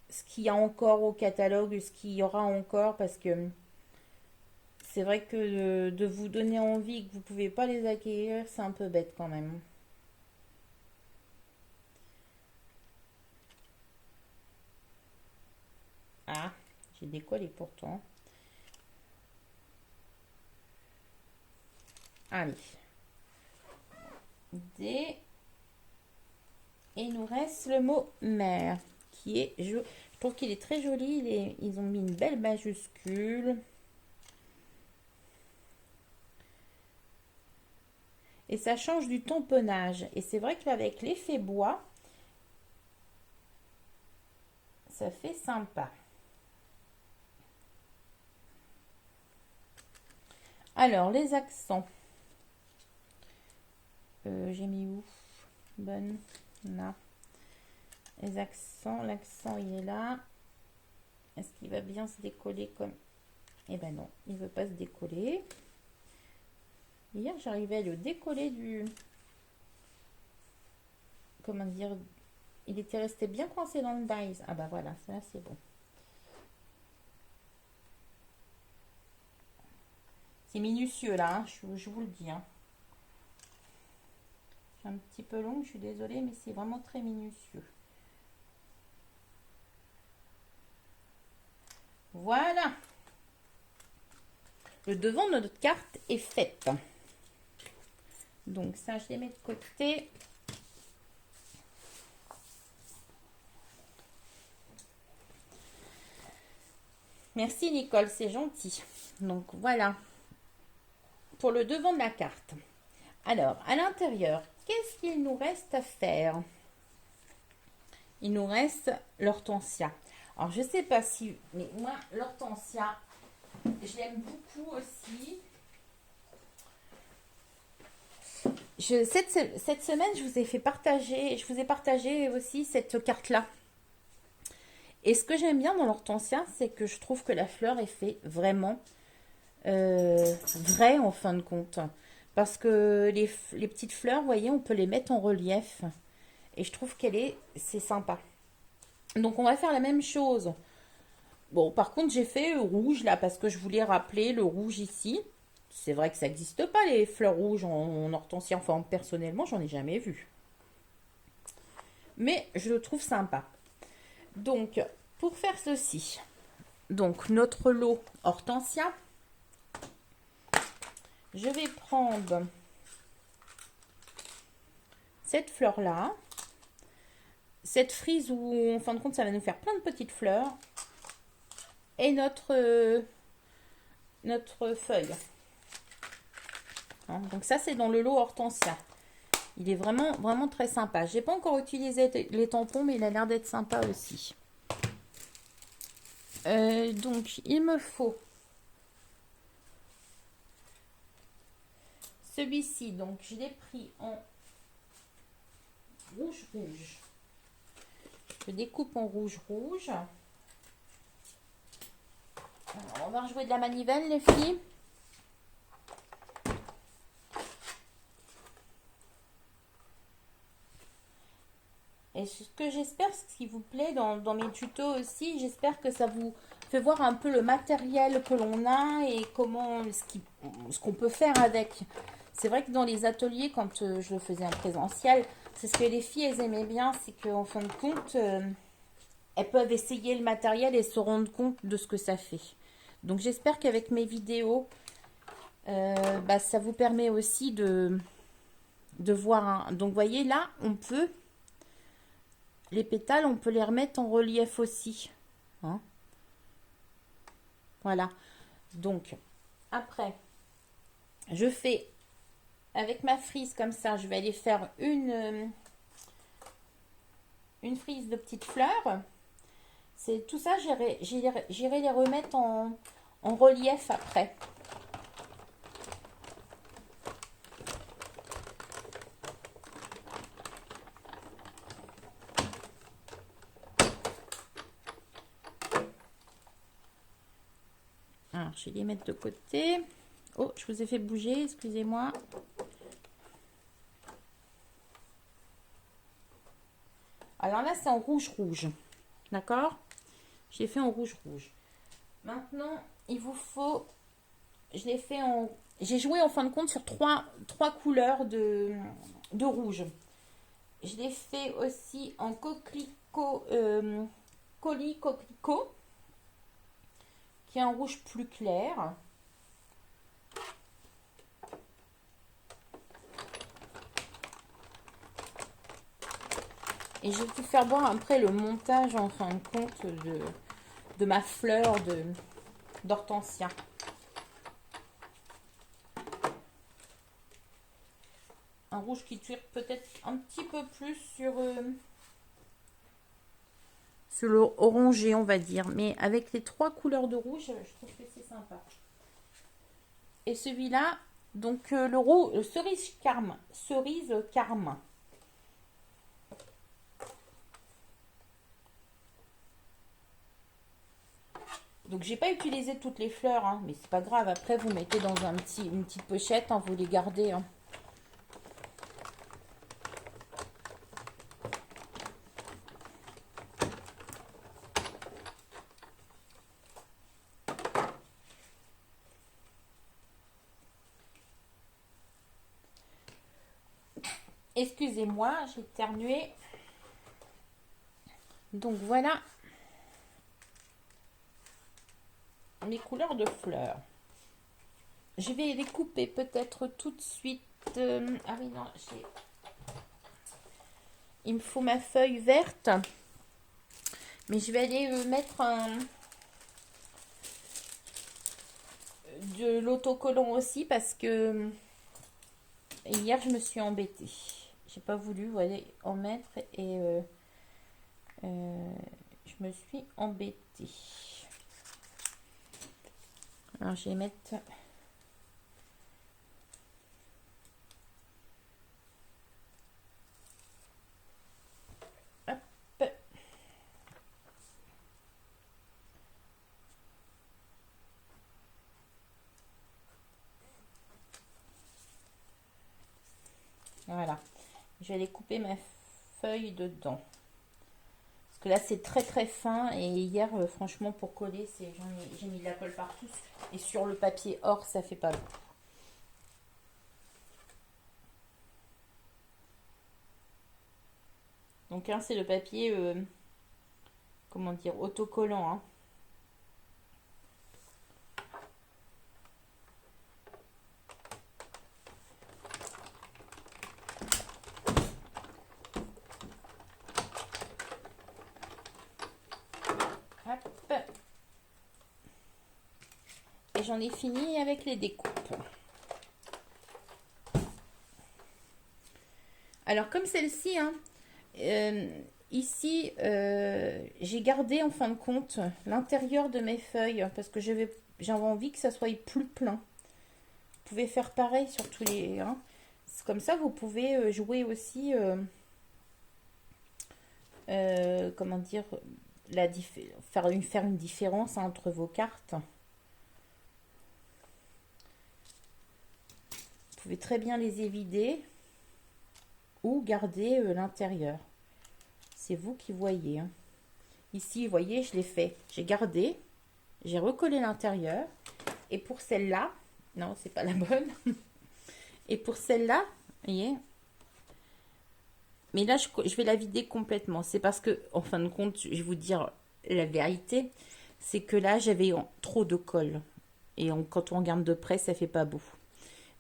ce qu'il y a encore au catalogue, ce qu'il y aura encore, parce que c'est vrai que de vous donner envie que vous pouvez pas les acquérir, c'est un peu bête quand même. Ah, j'ai décollé pourtant. Allez. D. Et il nous reste le mot mère, qui est... Je trouve qu'il est très joli. Ils ont mis une belle majuscule. Et ça change du tamponnage. Et c'est vrai qu'avec l'effet bois, ça fait sympa. Alors, les accents. J'ai mis où? Bonne. Là. Les accents. L'accent, il est là. Est-ce qu'il va bien se décoller comme... Eh ben non, il ne veut pas se décoller. Hier, j'arrivais à le décoller du... Comment dire? Il était resté bien coincé dans le dies. Ah bah voilà, ça c'est bon. C'est minutieux là, hein, je vous le dis. Hein. C'est un petit peu long, je suis désolée, mais c'est vraiment très minutieux. Voilà. Le devant de notre carte est fait. Donc ça, je les mets de côté. Merci Nicole, c'est gentil. Donc voilà. Pour le devant de la carte. Alors, à l'intérieur, qu'est-ce qu'il nous reste à faire? Il nous reste l'hortensia. Alors, je ne sais pas si... Mais moi, l'hortensia, je l'aime beaucoup aussi. Cette semaine, je vous ai partagé aussi cette carte-là. Et ce que j'aime bien dans l'hortensia, c'est que je trouve que la fleur est faite vraiment vraie en fin de compte. Parce que les petites fleurs, vous voyez, on peut les mettre en relief. Et je trouve c'est sympa. Donc on va faire la même chose. Bon, par contre, j'ai fait rouge là parce que je voulais rappeler le rouge ici. C'est vrai que ça n'existe pas les fleurs rouges en hortensia. Enfin, personnellement, j'en ai jamais vu. Mais je le trouve sympa. Donc, pour faire ceci, donc notre lot hortensia, je vais prendre cette fleur là, cette frise où en fin de compte ça va nous faire plein de petites fleurs, et notre feuille. Hein, donc ça c'est dans le lot hortensia. Il est vraiment vraiment très sympa. J'ai pas encore utilisé les tampons, mais il a l'air d'être sympa aussi. Donc il me faut celui-ci, donc je l'ai pris en rouge-rouge. Je découpe en rouge-rouge. On va rejouer de la manivelle, les filles. Et ce que j'espère, ce qui vous plaît dans mes tutos aussi, j'espère que ça vous fait voir un peu le matériel que l'on a et comment ce qu'on peut faire avec. C'est vrai que dans les ateliers, quand je le faisais en présentiel, c'est ce que les filles elles aimaient bien, c'est qu'en fin de compte, elles peuvent essayer le matériel et se rendre compte de ce que ça fait. Donc j'espère qu'avec mes vidéos, ça vous permet aussi de voir. Donc vous voyez là, on peut... Les pétales, on peut les remettre en relief aussi. Hein, voilà. Donc, après, je fais avec ma frise comme ça, je vais aller faire une frise de petites fleurs. C'est tout ça, j'irai les remettre en relief après. Alors, je vais les mettre de côté. Oh, je vous ai fait bouger, excusez-moi. Alors là, c'est en rouge-rouge. D'accord? Je l'ai fait en rouge-rouge. Maintenant, il vous faut... Je l'ai fait en... J'ai joué en fin de compte sur trois couleurs de rouge. Je l'ai fait aussi en coquelicot, coquelicot, qui est un rouge plus clair. Et je vais vous faire voir après le montage en fin de compte de ma fleur d'hortensia. Un rouge qui tire peut-être un petit peu plus sur le orangé, on va dire. Mais avec les trois couleurs de rouge, je trouve que c'est sympa. Et celui-là, donc le cerise carme. Donc j'ai pas utilisé toutes les fleurs, hein, mais c'est pas grave. Après vous mettez dans une petite pochette, hein, vous les gardez. Hein. Excusez-moi, j'ai éternué. Donc voilà mes couleurs de fleurs. Je vais les couper peut-être tout de suite. Ah oui, non, il me faut ma feuille verte. Mais je vais aller mettre de l'autocollant aussi parce que hier je me suis embêtée. J'ai pas voulu, vous voyez, en mettre et je me suis embêtée. Alors je vais mettre... Hop. Voilà. Je vais aller couper ma feuille dedans. Parce que là c'est très très fin et hier franchement pour coller j'ai mis de la colle partout et sur le papier or ça fait pas beau. Donc c'est le papier comment dire autocollant hein. Hop. Et j'en ai fini avec les découpes. Alors comme celle-ci, hein, ici j'ai gardé en fin de compte l'intérieur de mes feuilles parce que j'avais envie que ça soit plus plein, pouvez faire pareil sur tous les... hein. Comme ça, vous pouvez jouer aussi, comment dire, faire une différence entre vos cartes. Vous pouvez très bien les évider ou garder l'intérieur. C'est vous qui voyez. Hein. Ici, vous voyez, je l'ai fait. J'ai gardé, j'ai recollé l'intérieur. Et pour celle-là, non, c'est pas la bonne. Et pour celle-là, vous voyez, mais là, je vais la vider complètement. C'est parce que, en fin de compte, je vais vous dire la vérité, c'est que là, j'avais trop de colle. Et quand on regarde de près, ça fait pas beau.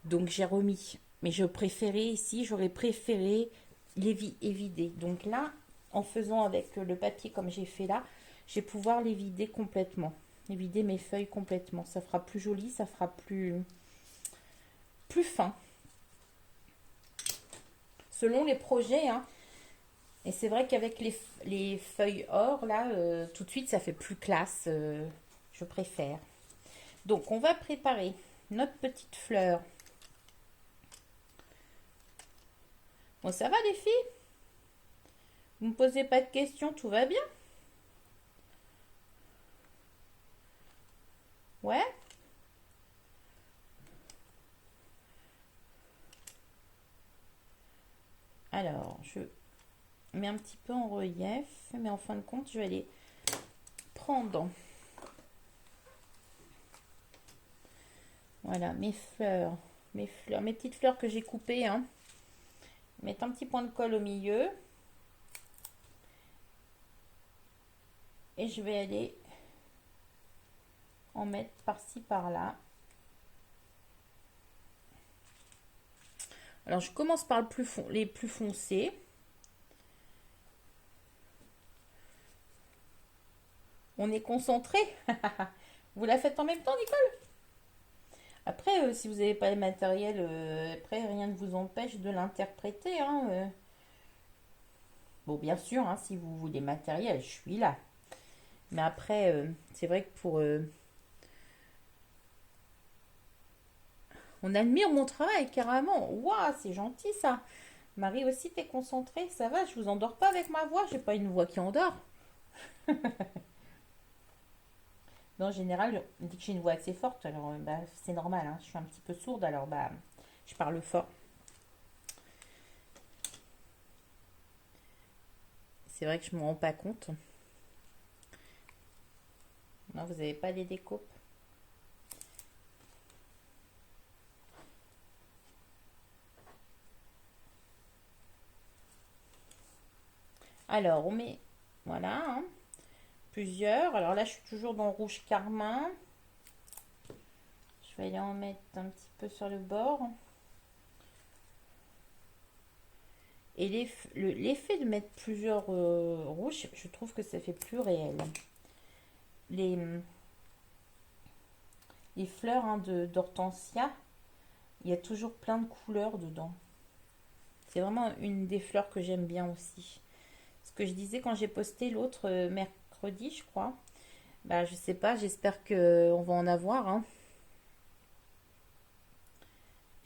Donc, j'ai remis. Mais je préférais ici, j'aurais préféré les vider. Donc là, en faisant avec le papier comme j'ai fait là, je vais pouvoir les vider complètement. Les vider mes feuilles complètement. Ça fera plus joli, ça fera plus fin. Selon les projets, hein. Et c'est vrai qu'avec les feuilles or, là, tout de suite, ça fait plus classe. Je préfère. Donc, on va préparer notre petite fleur. Bon, ça va les filles? Vous ne me posez pas de questions, tout va bien? Ouais? Alors, je mets un petit peu en relief, mais en fin de compte, je vais aller prendre, voilà, mes petites fleurs que j'ai coupées, hein. Mettre un petit point de colle au milieu. Et je vais aller en mettre par-ci, par-là. Alors, je commence par les plus foncés. On est concentré. Vous la faites en même temps, Nicole? Après, si vous n'avez pas le matériel, après, rien ne vous empêche de l'interpréter. Hein. Bon, bien sûr, hein, si vous voulez matériel, je suis là. Mais après, c'est vrai que on admire mon travail, carrément. Waouh, c'est gentil, ça. Marie aussi, t'es concentrée, ça va, je vous endors pas avec ma voix, j'ai pas une voix qui endort. Non, en général, on dit que j'ai une voix assez forte, alors bah, c'est normal, hein, je suis un petit peu sourde, alors bah, je parle fort. C'est vrai que je me rends pas compte. Non, vous n'avez pas les découpes. Alors, on met, voilà, hein, plusieurs. Alors là, je suis toujours dans rouge carmin. Je vais aller en mettre un petit peu sur le bord. Et l'effet de mettre plusieurs rouges, je trouve que ça fait plus réel. Les, les fleurs hein, d'hortensia, il y a toujours plein de couleurs dedans. C'est vraiment une des fleurs que j'aime bien aussi. Ce que je disais quand j'ai posté l'autre mercredi, je crois. Bah, je sais pas, j'espère qu'on va en avoir. Hein.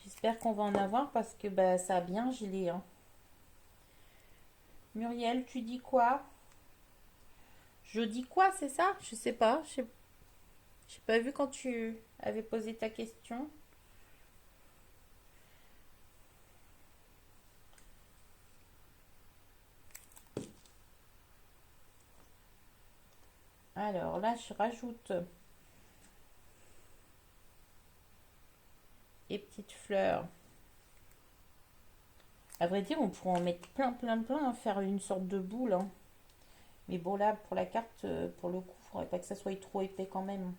J'espère qu'on va en avoir parce que bah, ça a bien gelé. Hein. Muriel, tu dis quoi? Je dis quoi, c'est ça? Je sais pas. J'ai pas vu quand tu avais posé ta question. Alors là, je rajoute les petites fleurs. À vrai dire, on pourrait en mettre plein, hein, faire une sorte de boule. Hein. Mais bon, là, pour la carte, pour le coup, il faudrait pas que ça soit trop épais quand même.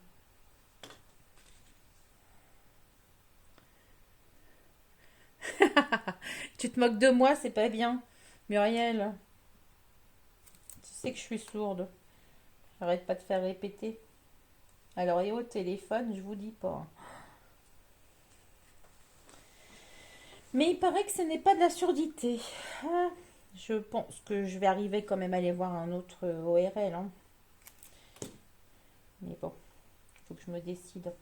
Tu te moques de moi, c'est pas bien. Muriel, tu sais que je suis sourde. J'arrête pas de faire répéter. Alors, et au téléphone, je vous dis pas. Mais il paraît que ce n'est pas de la surdité. Ah, je pense que je vais arriver quand même à aller voir un autre ORL. Hein. Mais bon, il faut que je me décide.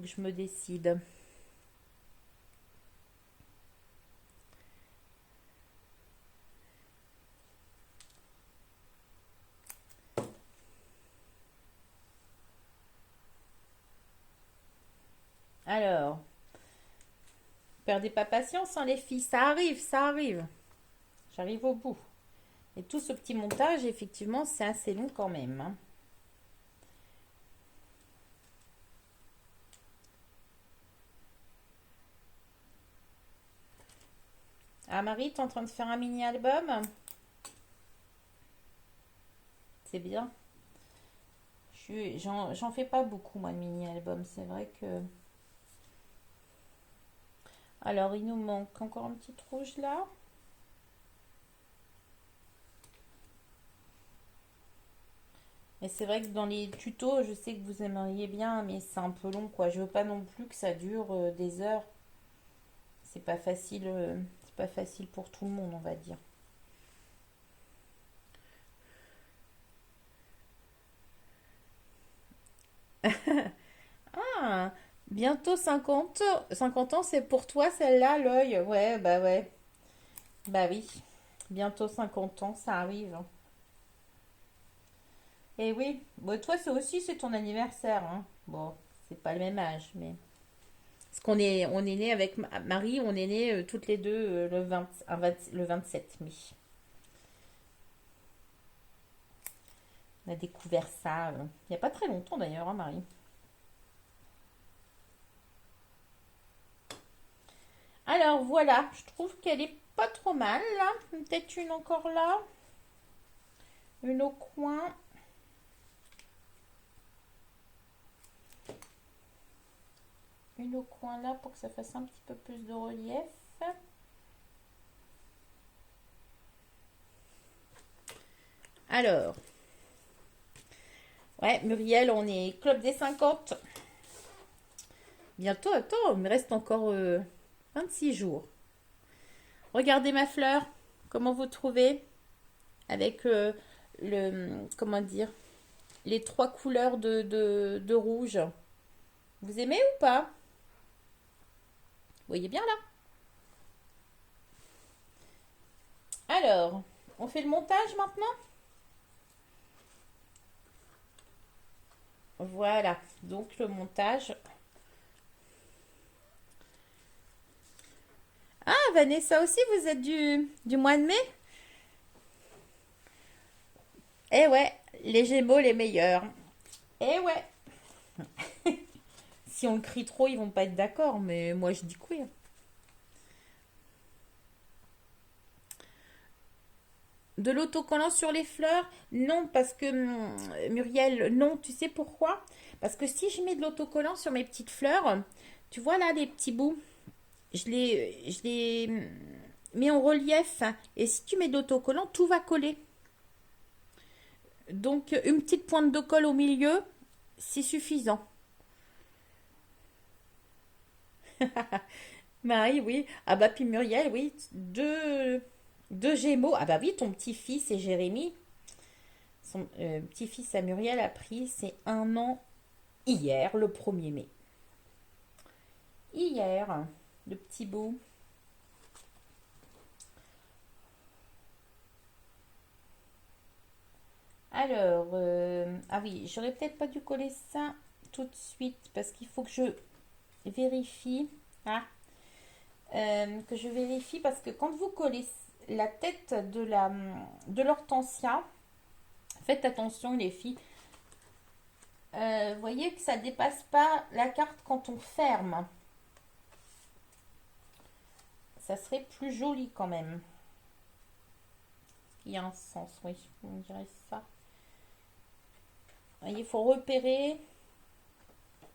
que je me décide. Alors, perdez pas patience, hein, les filles. Ça arrive, ça arrive. J'arrive au bout. Et tout ce petit montage, effectivement, c'est assez long quand même, hein. Ah, Marie, t'es en train de faire un mini-album? C'est bien. J'en fais pas beaucoup, moi, de mini-album. C'est vrai que... Alors, il nous manque encore un petit rouge là. Et c'est vrai que dans les tutos, je sais que vous aimeriez bien, mais c'est un peu long, quoi. Je veux pas non plus que ça dure des heures. C'est pas facile pour tout le monde, on va dire. Ah, bientôt 50 ans, c'est pour toi celle-là, l'œil. Ouais, bah ouais. Bah oui. Bientôt 50 ans, ça arrive. Et oui, bon, toi, c'est aussi, c'est ton anniversaire, hein. Bon, c'est pas le même âge, mais... Parce on est né avec Marie, on est né toutes les deux le 27 mai. On a découvert ça il n'y a pas très longtemps d'ailleurs, hein, Marie. Alors voilà, je trouve qu'elle est pas trop mal là. Peut-être une encore là, une au coin, une au coin là pour que ça fasse un petit peu plus de relief. Alors, ouais, Muriel, on est club des 50. Bientôt, attends, il me reste encore 26 jours. Regardez ma fleur, comment vous trouvez? Avec comment dire, les trois couleurs de rouge. Vous aimez ou pas? Vous voyez bien là? Alors, on fait le montage maintenant? Voilà, donc le montage. Ah, Vanessa aussi, vous êtes du mois de mai? Eh ouais, les Gémeaux les meilleurs. Eh ouais, si on le crie trop, ils vont pas être d'accord, mais moi je dis que oui. De l'autocollant sur les fleurs? Non, parce que Muriel, non, tu sais pourquoi? Parce que si je mets de l'autocollant sur mes petites fleurs, tu vois là les petits bouts, je les mets en relief. Et si tu mets de l'autocollant, tout va coller. Donc une petite pointe de colle au milieu, c'est suffisant. Marie, oui. Ah bah puis Muriel, oui. Deux Gémeaux. Ah bah oui, ton petit-fils et Jérémy. Son petit-fils à Muriel a pris ses 1 an hier, le 1er mai. Hier, le petit bout. Alors, ah oui, j'aurais peut-être pas dû coller ça tout de suite parce qu'il faut que je vérifie. Ah, que je vérifie parce que quand vous collez la tête de l'hortensia, faites attention les filles. Voyez que ça dépasse pas la carte quand on ferme. Ça serait plus joli quand même. Il y a un sens, oui, on dirait ça. Il faut repérer.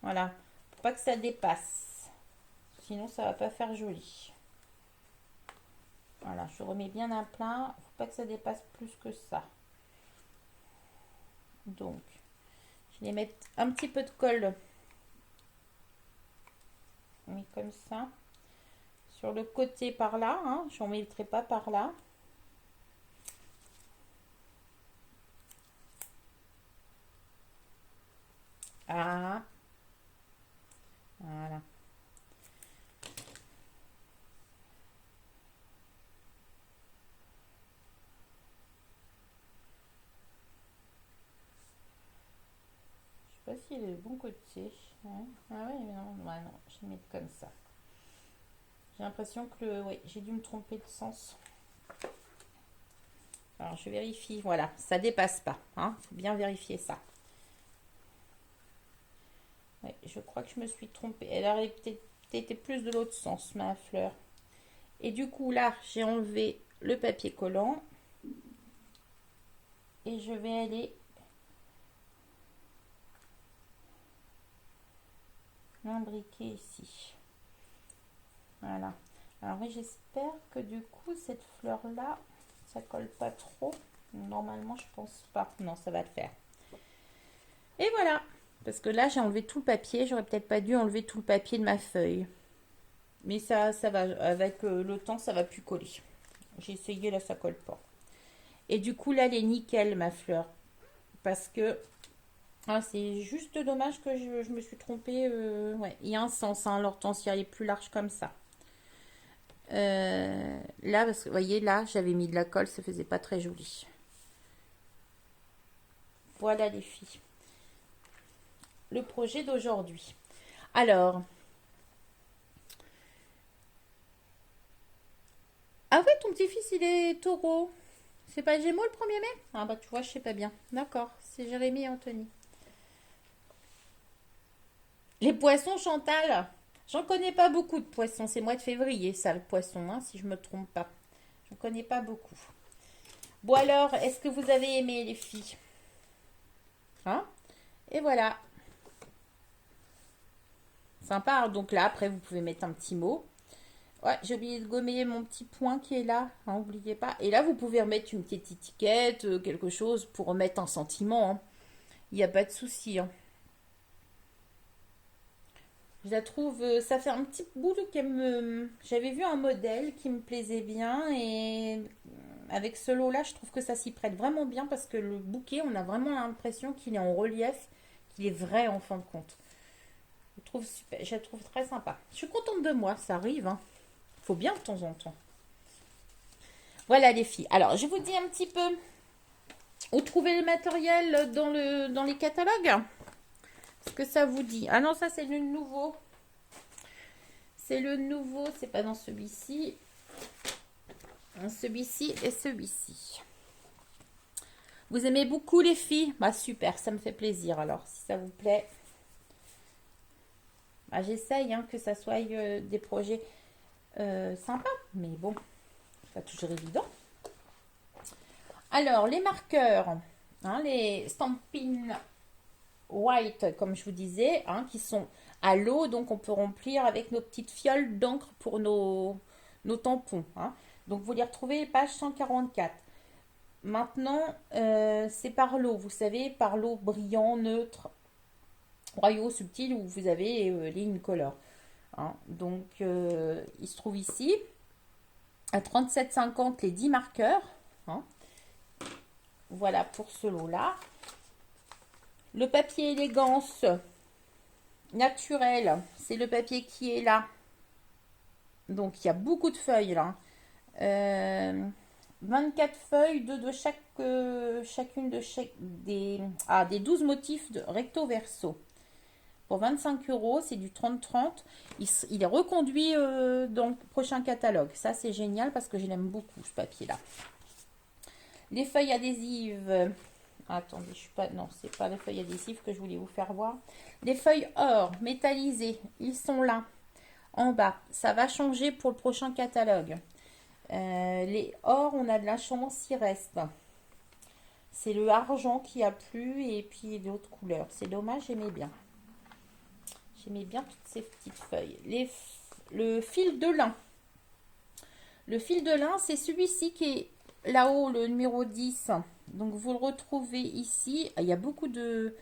Voilà. Faut pas que ça dépasse. Sinon, ça va pas faire joli. Voilà, je remets bien à plat. Faut pas que ça dépasse plus que ça. Donc, je vais mettre un petit peu de colle. Mais comme ça. Sur le côté par là. Hein, j'en mettrai pas par là. Ah. aussi le bon côté. Ouais. Ah ouais, mais non, ouais, non, je vais mettre comme ça. J'ai l'impression que ouais, j'ai dû me tromper de sens. Alors je vérifie, voilà, ça dépasse pas. Hein, faut bien vérifier ça. Ouais, je crois que je me suis trompée. Elle aurait peut-être été plus de l'autre sens, ma fleur. Et du coup, là, j'ai enlevé le papier collant. Et je vais aller l'imbriquer ici. Voilà. Alors oui, j'espère que du coup, cette fleur-là, ça colle pas trop. Normalement, je pense pas. Non, ça va le faire. Et voilà. Parce que là, j'ai enlevé tout le papier. J'aurais peut-être pas dû enlever tout le papier de ma feuille. Mais ça va. Avec le temps, ça va plus coller. J'ai essayé, là, ça colle pas. Et du coup, là, elle est nickel, ma fleur. Parce que c'est juste dommage que je me suis trompée. Ouais, il y a un sens, hein, l'hortensia, elle est plus large comme ça. Là, parce que vous voyez, là, j'avais mis de la colle, ça faisait pas très joli. Voilà les filles. Le projet d'aujourd'hui. Alors. Ah ouais, ton petit-fils, il est taureau. C'est pas Gémeaux le 1er mai? Ah bah tu vois, je sais pas bien. D'accord, c'est Jérémy et Anthony. Les poissons, Chantal. J'en connais pas beaucoup de poissons. C'est mois de février, ça, le poisson, hein, si je me trompe pas. J'en connais pas beaucoup. Bon alors, est-ce que vous avez aimé les filles? Hein? Et voilà. Sympa, hein. Donc là, après, vous pouvez mettre un petit mot. Ouais, j'ai oublié de gommer mon petit point qui est là. Hein, n'oubliez pas. Et là, vous pouvez remettre une petite étiquette, quelque chose pour remettre un sentiment. Hein. Il n'y a pas de souci. Hein. Je la trouve, ça fait un petit bout qu'elle me... J'avais vu un modèle qui me plaisait bien et avec ce lot-là, je trouve que ça s'y prête vraiment bien parce que le bouquet, on a vraiment l'impression qu'il est en relief, qu'il est vrai en fin de compte. Je trouve super, je la trouve très sympa. Je suis contente de moi, ça arrive. Hein. Faut bien de temps en temps. Voilà les filles. Alors, je vous dis un petit peu où trouver le matériel dans les catalogues. Ce que ça vous dit. Ah non, ça c'est le nouveau. C'est le nouveau, c'est pas dans celui-ci. Celui-ci et celui-ci. Vous aimez beaucoup les filles? Bah super, ça me fait plaisir. Alors, si ça vous plaît, bah, j'essaye que ça soit des projets sympas. Mais bon, pas toujours évident. Alors, les marqueurs, les Stampin' White, comme je vous disais, qui sont à l'eau. Donc, on peut remplir avec nos petites fioles d'encre pour nos tampons. Donc, vous les retrouvez page 144. Maintenant, c'est par l'eau, vous savez, par l'eau brillant, neutre, royaux, subtil, où vous avez les incolores. Donc, il se trouve ici, à 37,50 les 10 marqueurs. Voilà pour ce lot-là. Le papier élégance naturel, c'est le papier qui est là. Donc, il y a beaucoup de feuilles là. 24 feuilles, de chaque, chacune de chaque, des 12 motifs de recto verso. Pour 25 euros, c'est du 30-30. Il est reconduit dans le prochain catalogue. Ça, c'est génial parce que je l'aime beaucoup, ce papier-là. Les feuilles adhésives. Attendez, je suis pas. Non, c'est pas les feuilles adhésives que je voulais vous faire voir. Les feuilles or métallisées, ils sont là, en bas. Ça va changer pour le prochain catalogue. Les or, on a de la chance, il reste. C'est le argent qui a plu et puis d'autres couleurs. C'est dommage, j'aimais bien. J'aimais bien toutes ces petites feuilles. Le fil de lin. Le fil de lin, c'est celui-ci qui est là-haut, le numéro 10. Donc, vous le retrouvez ici. Il y a beaucoup de...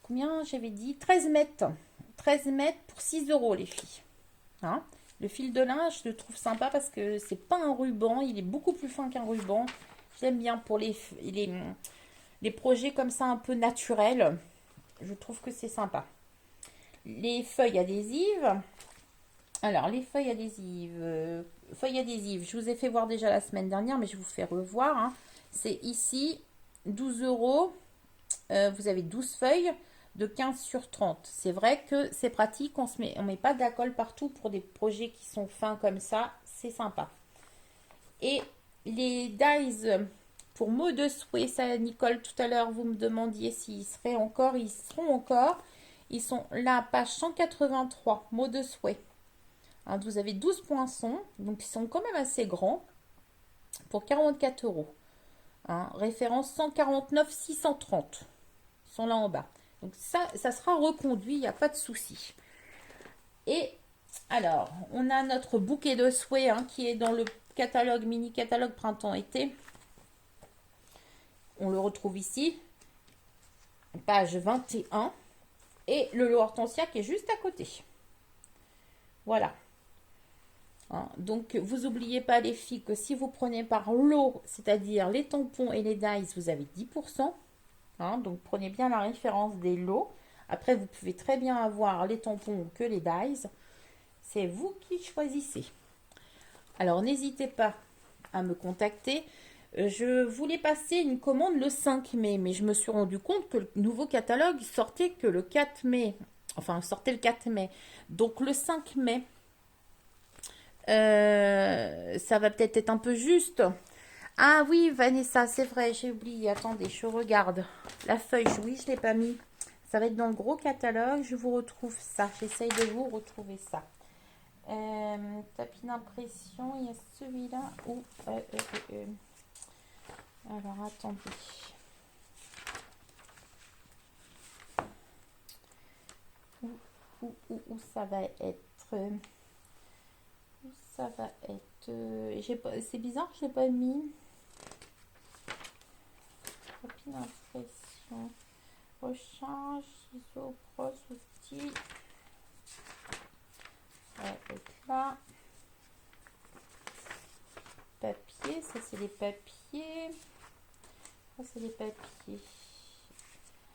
Combien j'avais dit? 13 mètres. 13 mètres pour 6 euros, les filles. Le fil de lin, je le trouve sympa parce que c'est pas un ruban. Il est beaucoup plus fin qu'un ruban. J'aime bien pour les projets comme ça un peu naturels. Je trouve que c'est sympa. Les feuilles adhésives. Alors, les feuilles adhésives. Je vous ai fait voir déjà la semaine dernière, mais je vous fais revoir. C'est ici, 12 euros. Vous avez 12 feuilles. de 15 sur 30. C'est vrai que c'est pratique, on met pas de la colle partout pour des projets qui sont fins comme ça, c'est sympa. Et les dies pour mots de souhait, ça Nicole, tout à l'heure vous me demandiez s'ils seraient encore, ils seront encore. Ils sont là, page 183, mots de souhait. Hein, vous avez 12 poinçons, donc ils sont quand même assez grands, pour 44 euros. Hein, référence 149 630. Ils sont là en bas. Donc ça sera reconduit, il n'y a pas de souci. Et alors, on a notre bouquet de souhaits hein, qui est dans le catalogue, mini catalogue printemps-été. On le retrouve ici, page 21. Et le lot hortensia qui est juste à côté. Voilà. Hein, donc, vous n'oubliez pas les filles que si vous prenez par lot, c'est-à-dire les tampons et les dies, vous avez 10%. Hein, donc, prenez bien la référence des lots. Après, vous pouvez très bien avoir les tampons que les dies. C'est vous qui choisissez. Alors, n'hésitez pas à me contacter. Je voulais passer une commande le 5 mai, mais je me suis rendu compte que le nouveau catalogue sortait que le 4 mai. Enfin, sortait le 4 mai. Donc, le 5 mai, ça va peut-être être un peu juste. Ah oui, Vanessa, c'est vrai, j'ai oublié. Attendez, je regarde. La feuille, oui, je ne l'ai pas mis. Ça va être dans le gros catalogue. Je vous retrouve ça. J'essaye de vous retrouver ça. Tapis d'impression, il y a celui-là où... Alors, attendez. Où ça va être Où ça va être c'est bizarre que je n'ai pas mis. Tapis d'impression. Rechange, ciseaux, brosse, outils. Ça va être là. Papier, ça c'est les papiers. Ça c'est les papiers.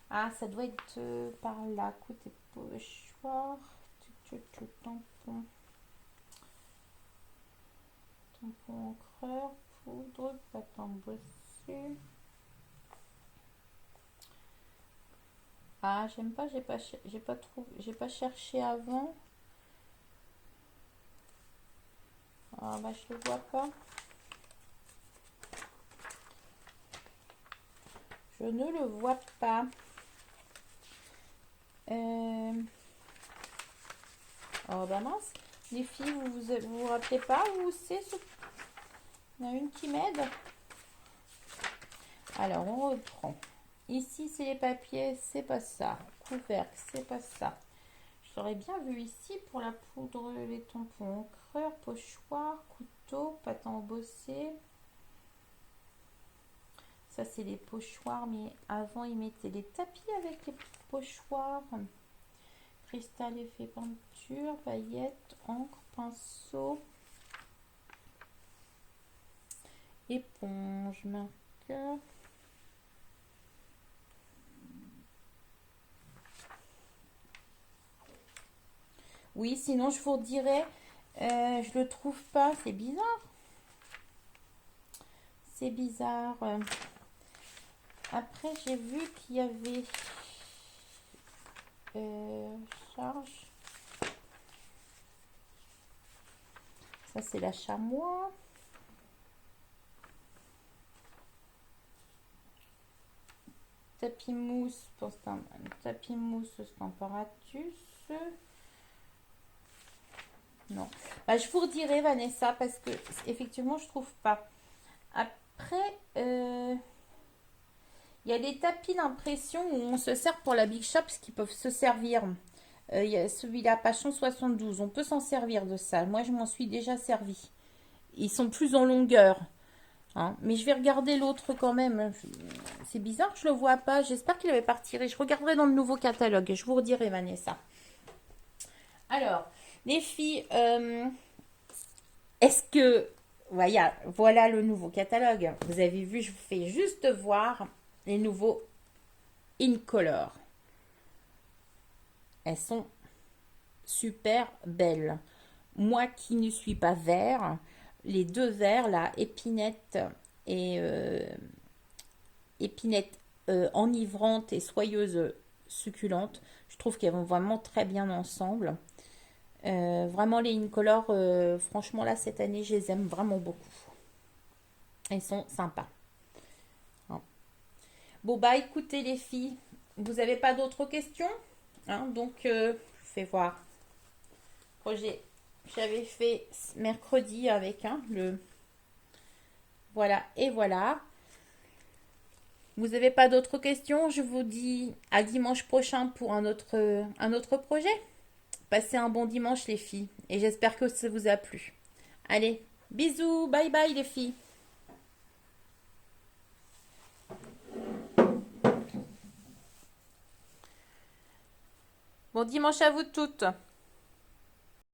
Ah, ça doit être par là. Côté pochoir. Tampon. Tampon encreur. Poudre. Pâte embossée. Ah, j'aime pas. J'ai pas cherché avant. Ah, bah, je le vois pas. Je ne le vois pas. Oh bah mince. Les filles, vous rappelez pas où c'est ce... Il y en a une qui m'aide. Alors, on reprend. Ici, c'est les papiers, c'est pas ça. Couvercle, c'est pas ça. J'aurais bien vu ici pour la poudre, les tampons encreur, pochoir, couteau, pâte embossée. Ça, c'est les pochoirs, mais avant, ils mettaient les tapis avec les pochoirs. Cristal effet peinture, paillettes, encre, pinceau, éponge, marqueur. Oui, sinon je vous dirais, je le trouve pas, c'est bizarre. C'est bizarre. Après, j'ai vu qu'il y avait charge. Ça, c'est la chamois. Tapis mousse pour tapis mousse Stamparatus. Non. Bah, je vous redirai Vanessa parce que effectivement je trouve pas. Après, il y a des tapis d'impression où on se sert pour la Big Shop, parce qu'ils peuvent se servir. Il y a celui-là, page 172. On peut s'en servir de ça. Moi, je m'en suis déjà servi. Ils sont plus en longueur. Hein. Mais je vais regarder l'autre quand même. C'est bizarre que je le vois pas. J'espère qu'il avait pas retiré. Je regarderai dans le nouveau catalogue. Je vous redirai, Vanessa. Alors, les filles, est-ce que... Voilà le nouveau catalogue. Vous avez vu, je vous fais juste voir les nouveaux Incolor. Elles sont super belles. Moi qui ne suis pas vert, les deux verts là, épinette et épinette enivrante et soyeuse, succulentes. Je trouve qu'elles vont vraiment très bien ensemble. Vraiment les Incolor, franchement là cette année je les aime vraiment beaucoup. Elles sont sympas. Hein. Bon bah écoutez les filles, vous n'avez pas d'autres questions? Hein, donc je fais voir. Projet, j'avais fait mercredi avec le voilà et voilà. Vous n'avez pas d'autres questions? Je vous dis à dimanche prochain pour un autre projet. Passez un bon dimanche les filles et j'espère que ça vous a plu. Allez, bisous, bye bye les filles. Bon dimanche à vous toutes.